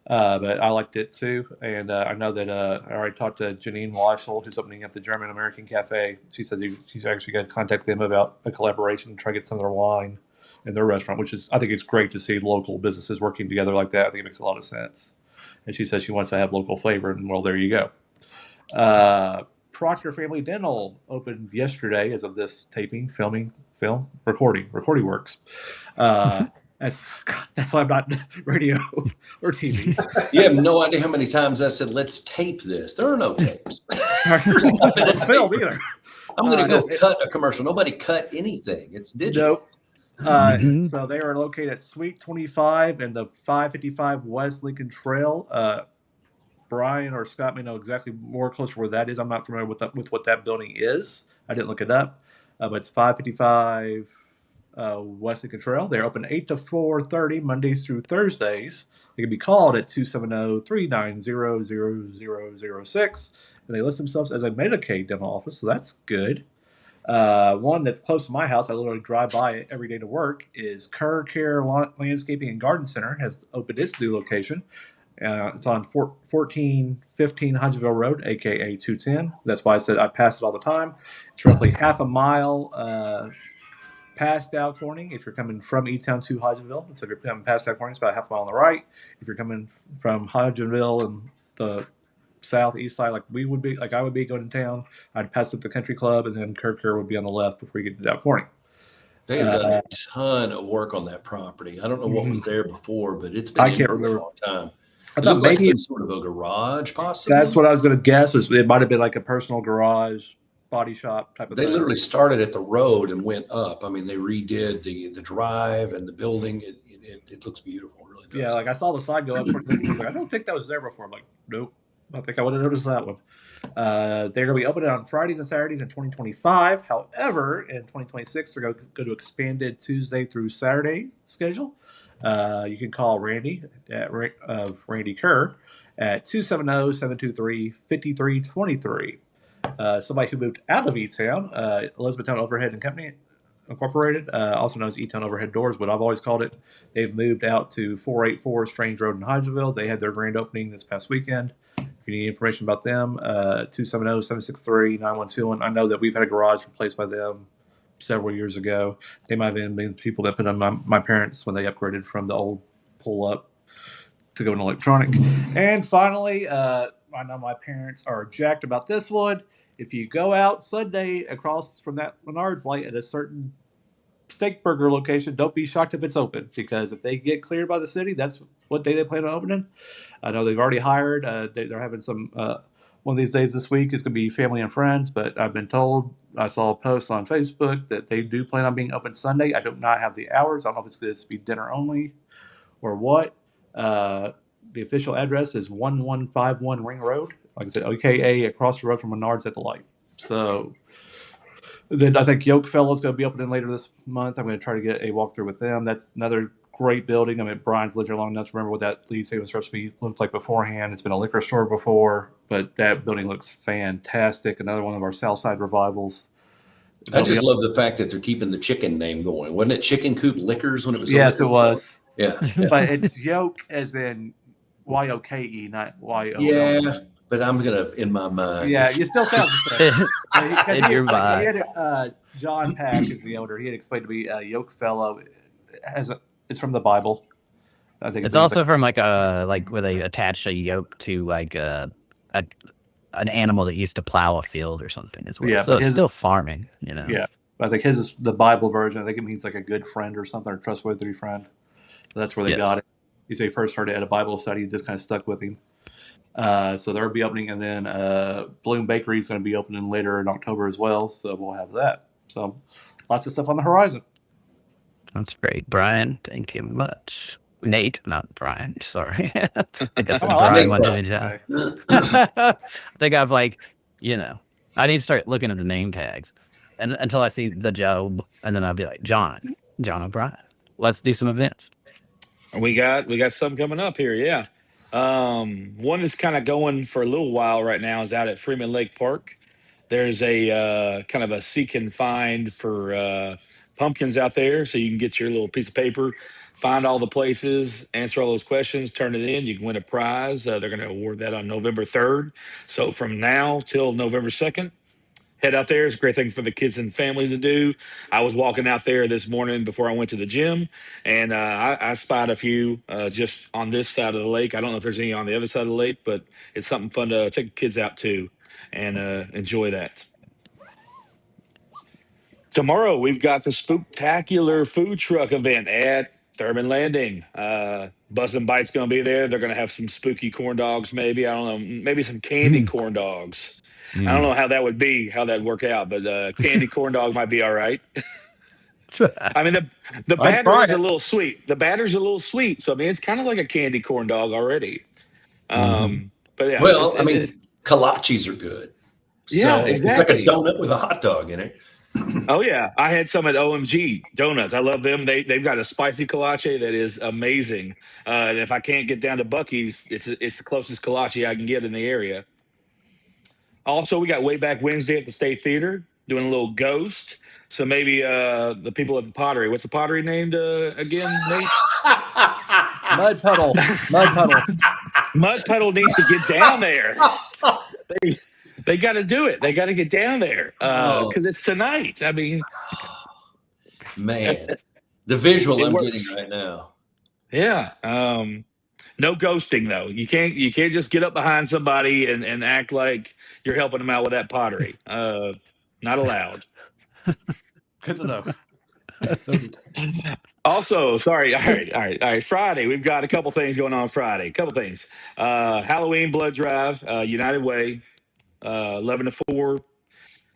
But I liked it too, and I know that I already talked to Janine Washel, who's opening up the German American Cafe. She said she's actually going to contact them about a collaboration and try to get some of their wine in their restaurant, which is, I think it's great to see local businesses working together like that. I think it makes a lot of sense. And she says she wants to have local flavor, and well, there you go. Proctor Family Dental opened yesterday as of this taping, recording works. That's why I'm not radio or TV. You have no idea how many times I said, let's tape this. There are no tapes. It's film either. I'm going to go cut a commercial. Nobody cut anything. It's digital. Nope. So they are located at Suite 25 and the 555 West Lincoln Trail. Brian or Scott may know exactly more closer where that is. I'm not familiar with what that building is. I didn't look it up, but it's 555 West Lincoln Trail. They're open 8 to 4:30 Mondays through Thursdays. They can be called at 270-390-0006, and they list themselves as a Medicaid dental office, so that's good. One that's close to my house, I literally drive by it every day to work, is Kerr Care Landscaping and Garden Center has opened its new location. It's on 1415 Hodgeville Road, aka 210. That's why I said I pass it all the time. It's roughly half a mile past Dow Corning if you're coming from E-Town to Hodgeville. So if you're coming past Dow Corning, it's about half a mile on the right. If you're coming from Hodgeville and the southeast side, like I would be going to town, I'd pass up the country club, and then Kerr would be on the left before you get to Dow Corning. They have done a ton of work on that property. I don't know what was there before, but it's been I can't remember. a long time. I It thought looked like maybe some sort of a garage, possibly. that's what I was going to guess. It might have been like a personal garage, body shop type of They thing. literally started at the road and went up. I mean, they redid the drive and the building. It looks beautiful. It really does. Yeah, like I saw the sign go up. I don't think that was there before. I'm like, nope. I think I would have noticed that one. They're going to be open on Fridays and Saturdays in 2025. However, in 2026, they're going to go to expanded Tuesday through Saturday schedule. You can call Randy of Randy Kerr at 270-723-5323. Somebody who moved out of E-Town, Elizabethtown Overhead and Company Incorporated, also known as E-Town Overhead Doors, but I've always called it. They've moved out to 484 Strange Road in Hodgeville. They had their grand opening this past weekend. If you need information about them, 270-763-9121. I know that we've had a garage replaced by them several years ago. They might have been the people that put on my parents when they upgraded from the old pull-up to go in electronic. And finally, I know my parents are jacked about this one. If you go out Sunday across from that Menards light at a certain steak burger location, don't be shocked if it's open, because if they get cleared by the city, that's what day they plan on opening. I know they've already hired. They're having some one of these days this week is going to be family and friends, but I've been told, I saw a post on Facebook that they do plan on being open Sunday. I do not have the hours. I don't know if it's going to be dinner only or what. The official address is 1151 Ring Road. Like I said, AKA across the road from Menards at the light. So then I think Yoke Fellow's going to be opening later this month. I'm going to try to get a walkthrough with them. That's another great building. I mean, Brian's lived here long enough to remember what that Lee Stevens recipe looked like beforehand. It's been a liquor store before, but that building looks fantastic. Another one of our Southside revivals. I just love the fact that they're keeping the chicken name going. Wasn't it Chicken Coop Liquors when it was? Yes, it was. Yeah. But it's Yoke as in Y-O-K-E, not Y-O-L. Yeah, but I'm gonna in my mind. Yeah, you still sound the same. In your mind. John Pack is the owner. He had explained to me Yoke Fellow it's from the Bible. I think It's also from like where they attached a yoke to like an animal that used to plow a field or something as well. Yeah, so it's still farming, you know. Yeah, I think his is the Bible version. I think it means like a good friend or something, or trustworthy friend. So that's where they got it. He said he first heard it at a Bible study. It just kind of stuck with him. So they'll be opening, and then Bloom Bakery is going to be opening later in October as well. So we'll have that. So lots of stuff on the horizon. That's great, Brian. Thank you much. Nate, not Brian. Sorry. I guess Brian went to me. I think I've I need to start looking at the name tags, and until I see the Job, and then I'll be like John O'Brien. Let's do some events. We got some coming up here, yeah. One is kind of going for a little while right now is out at Freeman Lake Park. There's a kind of a seek and find for pumpkins out there, so you can get your little piece of paper, find all the places, answer all those questions, turn it in. You can win a prize. They're going to award that on November 3rd. So from now till November 2nd, head out there. It's a great thing for the kids and families to do. I was walking out there this morning before I went to the gym, and I spied a few just on this side of the lake. I don't know if there's any on the other side of the lake, but it's something fun to take the kids out to and enjoy that. Tomorrow, we've got the Spooktacular Food Truck event at Thurman Landing. Buzz and Bite's going to be there. They're going to have some spooky corn dogs, maybe. I don't know. Maybe some candy corn dogs. I don't know how that would be, how that'd work out, but candy corn dog might be all right. I mean, the I'd batter try is a it. little sweet. The batter's a little sweet. So, I mean, it's kind of like a candy corn dog already. But yeah. Well, I mean, kolaches are good. Yeah, So it's exactly. like a donut with a hot dog in it. Oh yeah, I had some at OMG Donuts. I love them. They've got a spicy kolache that is amazing. And if I can't get down to Bucky's, it's the closest kolache I can get in the area. Also, we got Way Back Wednesday at the State Theater doing a little ghost. So maybe the people at the Pottery. What's the Pottery named again, Nate? Mud Puddle. Mud Puddle. Mud Puddle needs to get down there. They got to do it. They got to get down there because it's tonight. I mean, Man, the visual It I'm works. getting right now. yeah. No ghosting though. You can't just get up behind somebody and act like you're helping them out with that pottery. Not allowed. Good to know. Also, sorry. All right. Friday, we've got a couple things going on Friday. A couple things. Halloween blood drive, United Way, 11 to 4.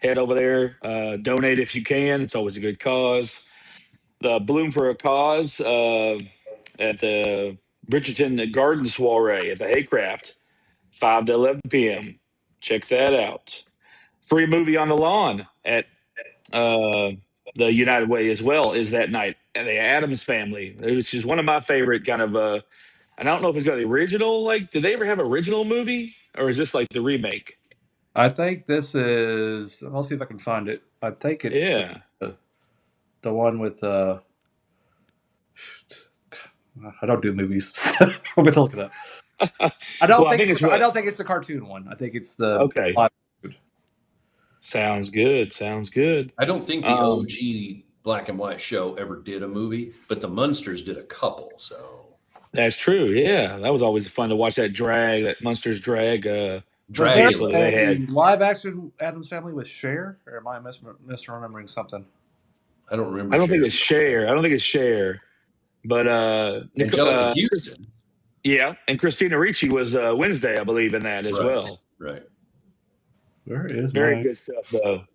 Head over there, donate if you can. It's always a good cause. The Bloom for a Cause at the Bridgerton Garden Soiree at the Haycraft, 5 to 11 p.m. Check that out. Free movie on the lawn at the United Way as well is that night. And the Addams Family, which is one of my favorite kind of. I don't know if it's got the original. Like, did they ever have an original movie, or is this like the remake? I think this is. I'll see if I can find it. I think it's Yeah. the one with. I don't do movies. I'm going to look it up. I don't Well, I think think it's I don't think it's the cartoon one. I think it's the. Okay. live- Sounds good. Sounds good. I don't think the OG black and white show ever did a movie, but the Munsters did a couple. So That's true. Yeah, that was always fun to watch that Munsters drag. Was there Dracula. they a had. live action Addams Family with Cher, or am I misremembering something? I don't remember. I don't think Cher. it's Cher. I don't think it's Cher. But Angelica Houston. yeah, and Christina Ricci was Wednesday, I believe, in that as Right. well. Right. Where is Very my- good stuff, though.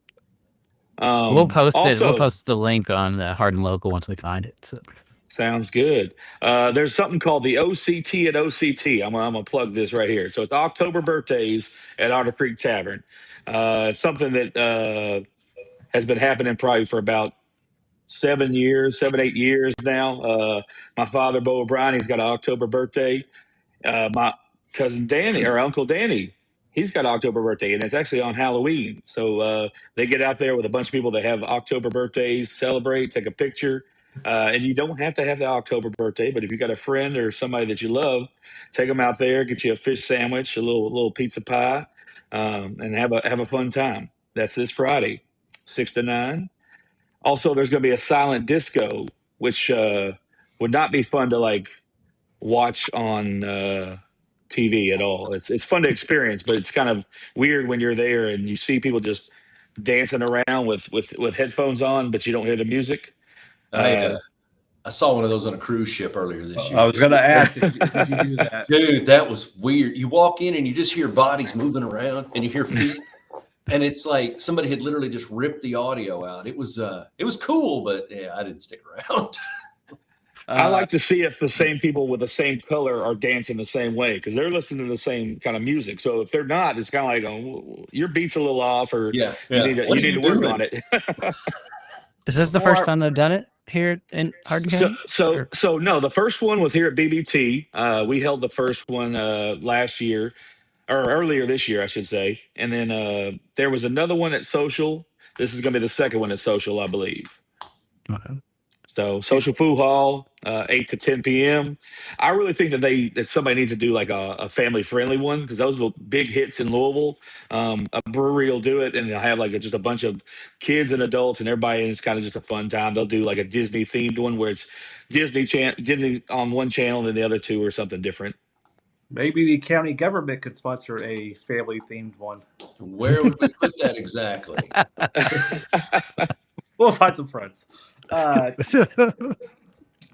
We'll post it. also, We'll post the link on the Hardin Local once we find it. So. Sounds good. There's something called the OCT at OCT. I'm gonna plug this right here. So it's October birthdays at Otter Creek Tavern. It's something that has been happening probably for about 7, 8 years now. My father, Bo O'Brien, he's got an October birthday. My cousin Danny, or Uncle Danny, he's got an October birthday, and it's actually on Halloween. So they get out there with a bunch of people that have October birthdays, celebrate, take a picture. And you don't have to have the October birthday, but if you got a friend or somebody that you love, take them out there, get you a fish sandwich, a little pizza pie, and have a fun time. That's this Friday, 6 to 9. Also, there's going to be a silent disco, which would not be fun to like watch on TV at all. It's fun to experience, but it's kind of weird when you're there and you see people just dancing around with headphones on, but you don't hear the music. I saw one of those on a cruise ship earlier this year. I was going to ask, did you do that? Dude, that was weird. You walk in and you just hear bodies moving around and you hear feet. And it's like somebody had literally just ripped the audio out. It was cool, but yeah, I didn't stick around. I like to see if the same people with the same color are dancing the same way because they're listening to the same kind of music. So if they're not, it's kind of like, oh, your beat's a little off, or Yeah. you need to work on it. Is this the first time they've done it here in Hardin County? So no, the first one was here at BBT. We held the first one last year, or earlier this year, I should say. And then there was another one at Social. This is going to be the second one at Social, I believe. Okay. So social food hall, 8 to 10 p.m. I really think that somebody needs to do like a family friendly one because those are big hits in Louisville. A brewery will do it and they'll have like just a bunch of kids and adults and everybody, and it's kind of just a fun time. They'll do like a Disney themed one where it's Disney on one channel and then the other two or something different. Maybe the county government could sponsor a family themed one. Where would we put that exactly? We'll find some friends.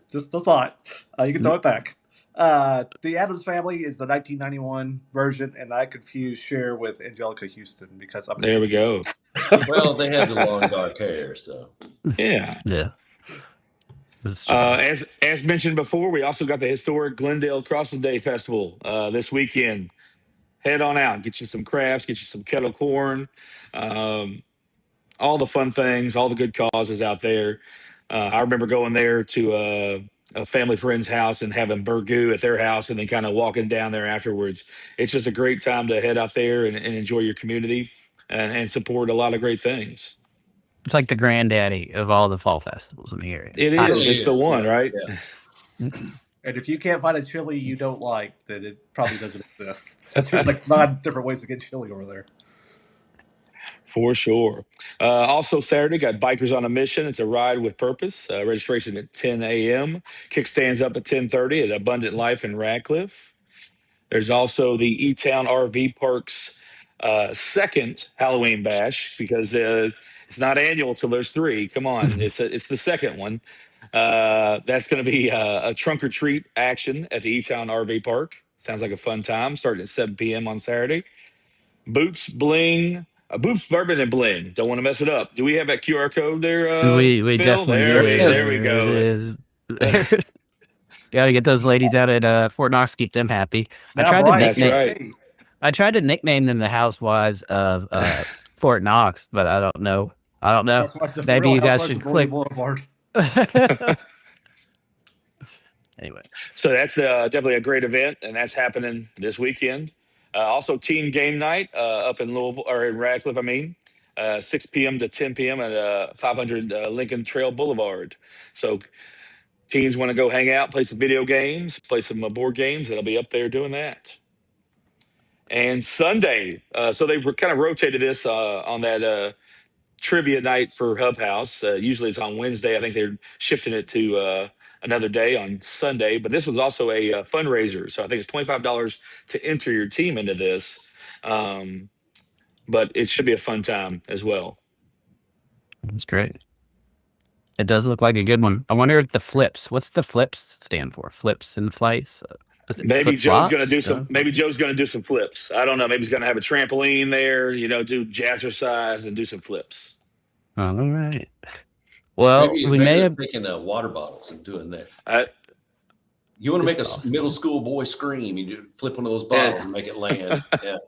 Just a thought. You can throw it back. The Addams Family is the 1991 version, and I confuse Cher with Angelica Houston because I'm There we go. Well, they have the long dark hair, so Yeah. Yeah. As mentioned before, we also got the historic Glendale Crossing Day Festival this weekend. Head on out, get you some crafts, get you some kettle corn, all the fun things, all the good causes out there. I remember going there to a family friend's house and having burgoo at their house and then kind of walking down there afterwards. It's just a great time to head out there and enjoy your community and support a lot of great things. It's like the granddaddy of all the fall festivals in the area. It is. really It's the is, one, yeah, right? yeah. And if you can't find a chili you don't like, then it probably doesn't exist. There's like 9 different ways to get chili over there. For sure. Also, Saturday, got Bikers on a Mission. It's a ride with purpose. Registration at 10 a.m. Kickstands up at 10:30 at Abundant Life in Radcliffe. There's also the E-Town RV Park's second Halloween bash because it's not annual till there's 3. Come on, it's the second one. That's going to be a trunk or treat action at the E-Town RV Park. Sounds like a fun time. Starting at 7 p.m. on Saturday. Boots Bling. Boots Bourbon and Bling. Don't want to mess it up. Do we have that QR code there? We Phil? definitely There we go. Got to get those ladies out at Fort Knox, keep them happy. Now, I Brian, tried to nickname them the Housewives of Fort Knox, but I don't know. Maybe you guys should click. Anyway, So that's definitely a great event, and that's happening this weekend. Also, Teen Game Night up in Louisville or in Radcliffe. 6 p.m. to 10 p.m. at 500 Lincoln Trail Boulevard. So teens want to go hang out, play some video games, play some board games, and I'll be up there doing that. And Sunday, so they've kind of rotated this on that trivia night for Hub House. Usually it's on Wednesday. I think they're shifting it to another day on Sunday. But this was also a fundraiser. So I think it's $25 to enter your team into this. But it should be a fun time as well. that's great. It does look like a good one. I wonder if the flips. What's the flips stand for? Flips and flights. Is it Maybe Joe's going to do flip-flops? some. Maybe Joe's going to do some flips. I don't know. Maybe he's going to have a trampoline there. Do jazzercise and do some flips. All right. Well, Maybe we may have. taking water bottles and doing that. You want to make a middle school boy scream? You do flip one of those bottles and make it land. Yeah.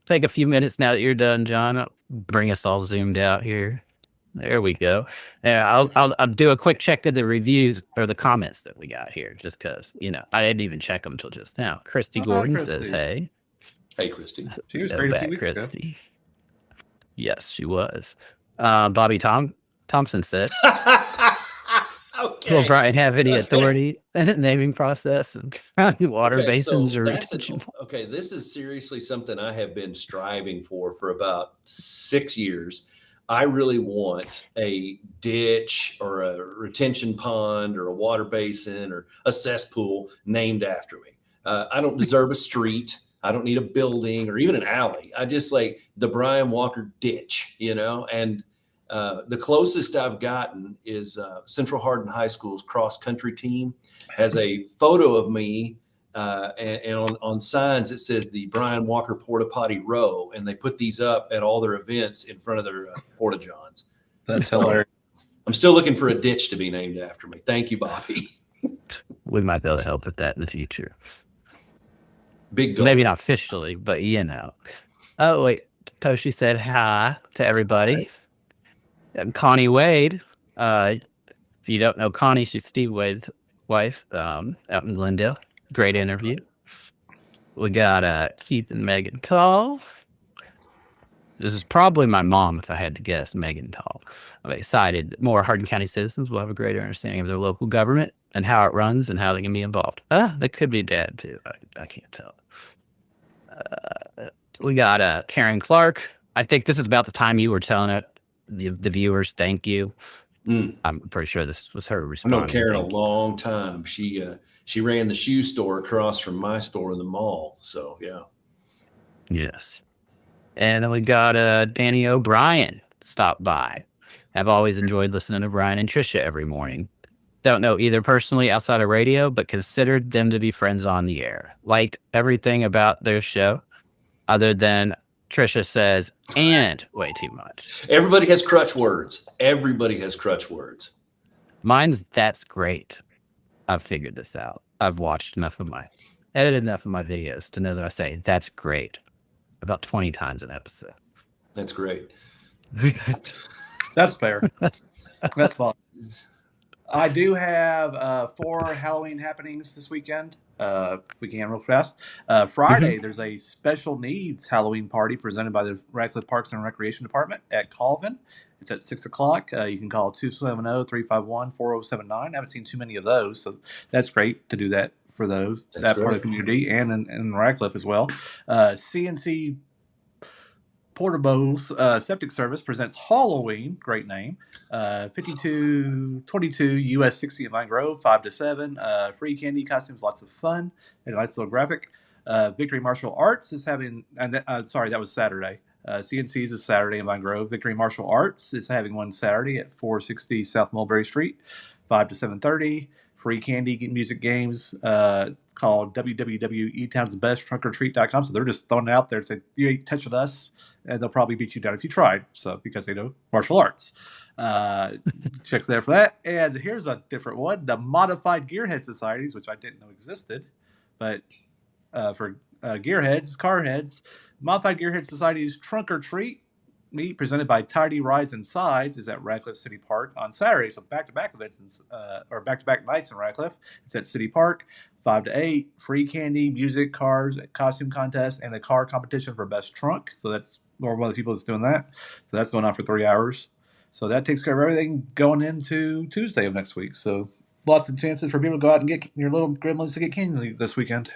Take a few minutes now that you're done, John. I'll bring us all zoomed out here. There we go. Yeah, I'll do a quick check of the reviews or the comments that we got here, just because I didn't even check them until just now. Christy Gordon says, "Hey, Hey, Christy. She was go great a back, few weeks ago. Christy." Yes, she was. Bobby Thompson said, Okay. "Will Brian have any authority in the naming process and county water Okay, basins so or that's retention?" okay, this is seriously something I have been striving for about 6 years. I really want a ditch or a retention pond or a water basin or a cesspool named after me. I don't deserve a street. I don't need a building or even an alley. I just like the Brian Walker ditch, and the closest I've gotten is Central Hardin High School's cross country team has a photo of me. And on signs, it says the Brian Walker Porta Potty Row, and they put these up at all their events in front of their Porta Johns. That's So, hilarious. I'm still looking for a ditch to be named after me. Thank you, Bobby. We might be able to help with that in the future. Big goal. Maybe not officially, but Oh, wait. Toshi said hi to everybody. And Connie Wade. If you don't know Connie, she's Steve Wade's wife out in Glendale. Great interview. We got Keith and Megan Call. This is probably my mom, if I had to guess, Megan Tall. I'm excited that more Hardin County citizens will have a greater understanding of their local government and how it runs and how they can be involved. That could be Dad, too. I can't tell. We got Karen Clark. I think this is about the time you were telling it, the viewers, thank you. I'm pretty sure this was her I response. know Karen a long time. She ran the shoe store across from my store in the mall. So yeah. Yes. And then we got Danny O'Brien stopped by. I've always enjoyed listening to Brian and Trisha every morning. Don't know either personally outside of radio, but considered them to be friends on the air. Liked everything about their show, other than Trisha says, and way too much. Everybody has crutch words. Mine's that's great. I've figured this out. I've watched edited enough of my videos to know that I say that's great about 20 times an episode. That's great. That's fair. That's fine. I do have 4 Halloween happenings this weekend. If we can real fast. Friday, there's a special needs Halloween party presented by the Radcliffe Parks and Recreation Department at Colvin. It's at 6 o'clock. You can call 270-351-4079. I haven't seen too many of those, so that's great to do that for those. That's that part great. of the community and in Radcliffe as well. CNC Portables Septic Service presents Halloween, great name, 5222 US 60 in Vine Grove, 5 to 7, free candy, costumes, lots of fun, and a nice little graphic. Victory Martial Arts is having, sorry, that was Saturday. CNC's is Saturday in Vine Grove. Victory Martial Arts is having one Saturday at 460 South Mulberry Street, 5 to 7:30. Free candy, music, games, called www.etownsbesttrunkortreat.com. So they're just throwing it out there and saying, you ain't touching us, and they'll probably beat you down if you tried. So because they know martial arts. Check there for that. And here's a different one. The Modified Gearhead Societies, which I didn't know existed, but for gearheads, car heads, Modified Gearhead Society's Trunk or Treat meet presented by Tidy Rides and Sides is at Radcliffe City Park on Saturday. So back-to-back events or back-to-back nights in Radcliffe. It's at City Park, 5 to 8. Free candy, music, cars, costume contest, and a car competition for best trunk. So that's one of the people that's doing that. So that's going on for 3 hours. So that takes care of everything going into Tuesday of next week. So lots of chances for people to go out and get your little gremlins to get candy this weekend.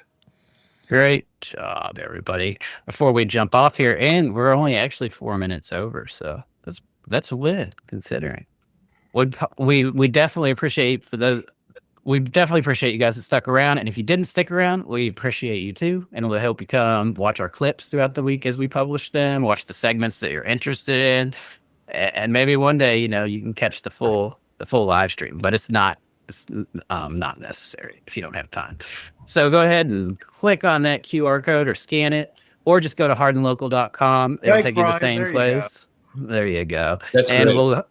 Great job, everybody. Before we jump off here, and we're only actually 4 minutes over, so that's a win considering. We definitely appreciate we definitely appreciate you guys that stuck around, and if you didn't stick around, we appreciate you too, and we'll help you come watch our clips throughout the week as we publish them, watch the segments that you're interested in, and maybe one day you can catch the full live stream, but it's not necessary if you don't have time. So go ahead and click on that QR code or scan it, or just go to hardinlocal.com. It'll take you to the same place. There you go. That's and great.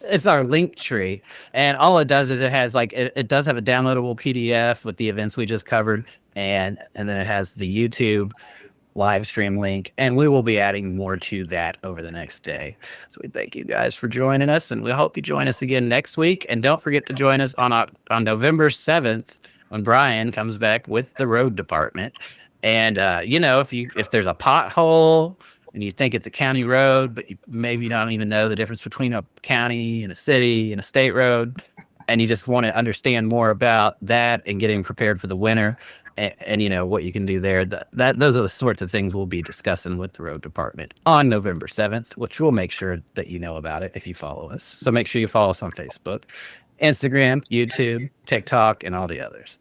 It's our link tree, and all it does is it has it does have a downloadable PDF with the events we just covered, and then it has the YouTube live stream link, and we will be adding more to that over the next day. So we thank you guys for joining us, and we hope you join us again next week. And don't forget to join us on November 7th when Brian comes back with the road department. And if there's a pothole and you think it's a county road, but you maybe don't even know the difference between a county and a city and a state road, and you just want to understand more about that and getting prepared for the winter, and what you can do there, those are the sorts of things we'll be discussing with the road department on November 7th, which we'll make sure that you know about it if you follow us. So make sure you follow us on Facebook, Instagram, YouTube, TikTok, and all the others.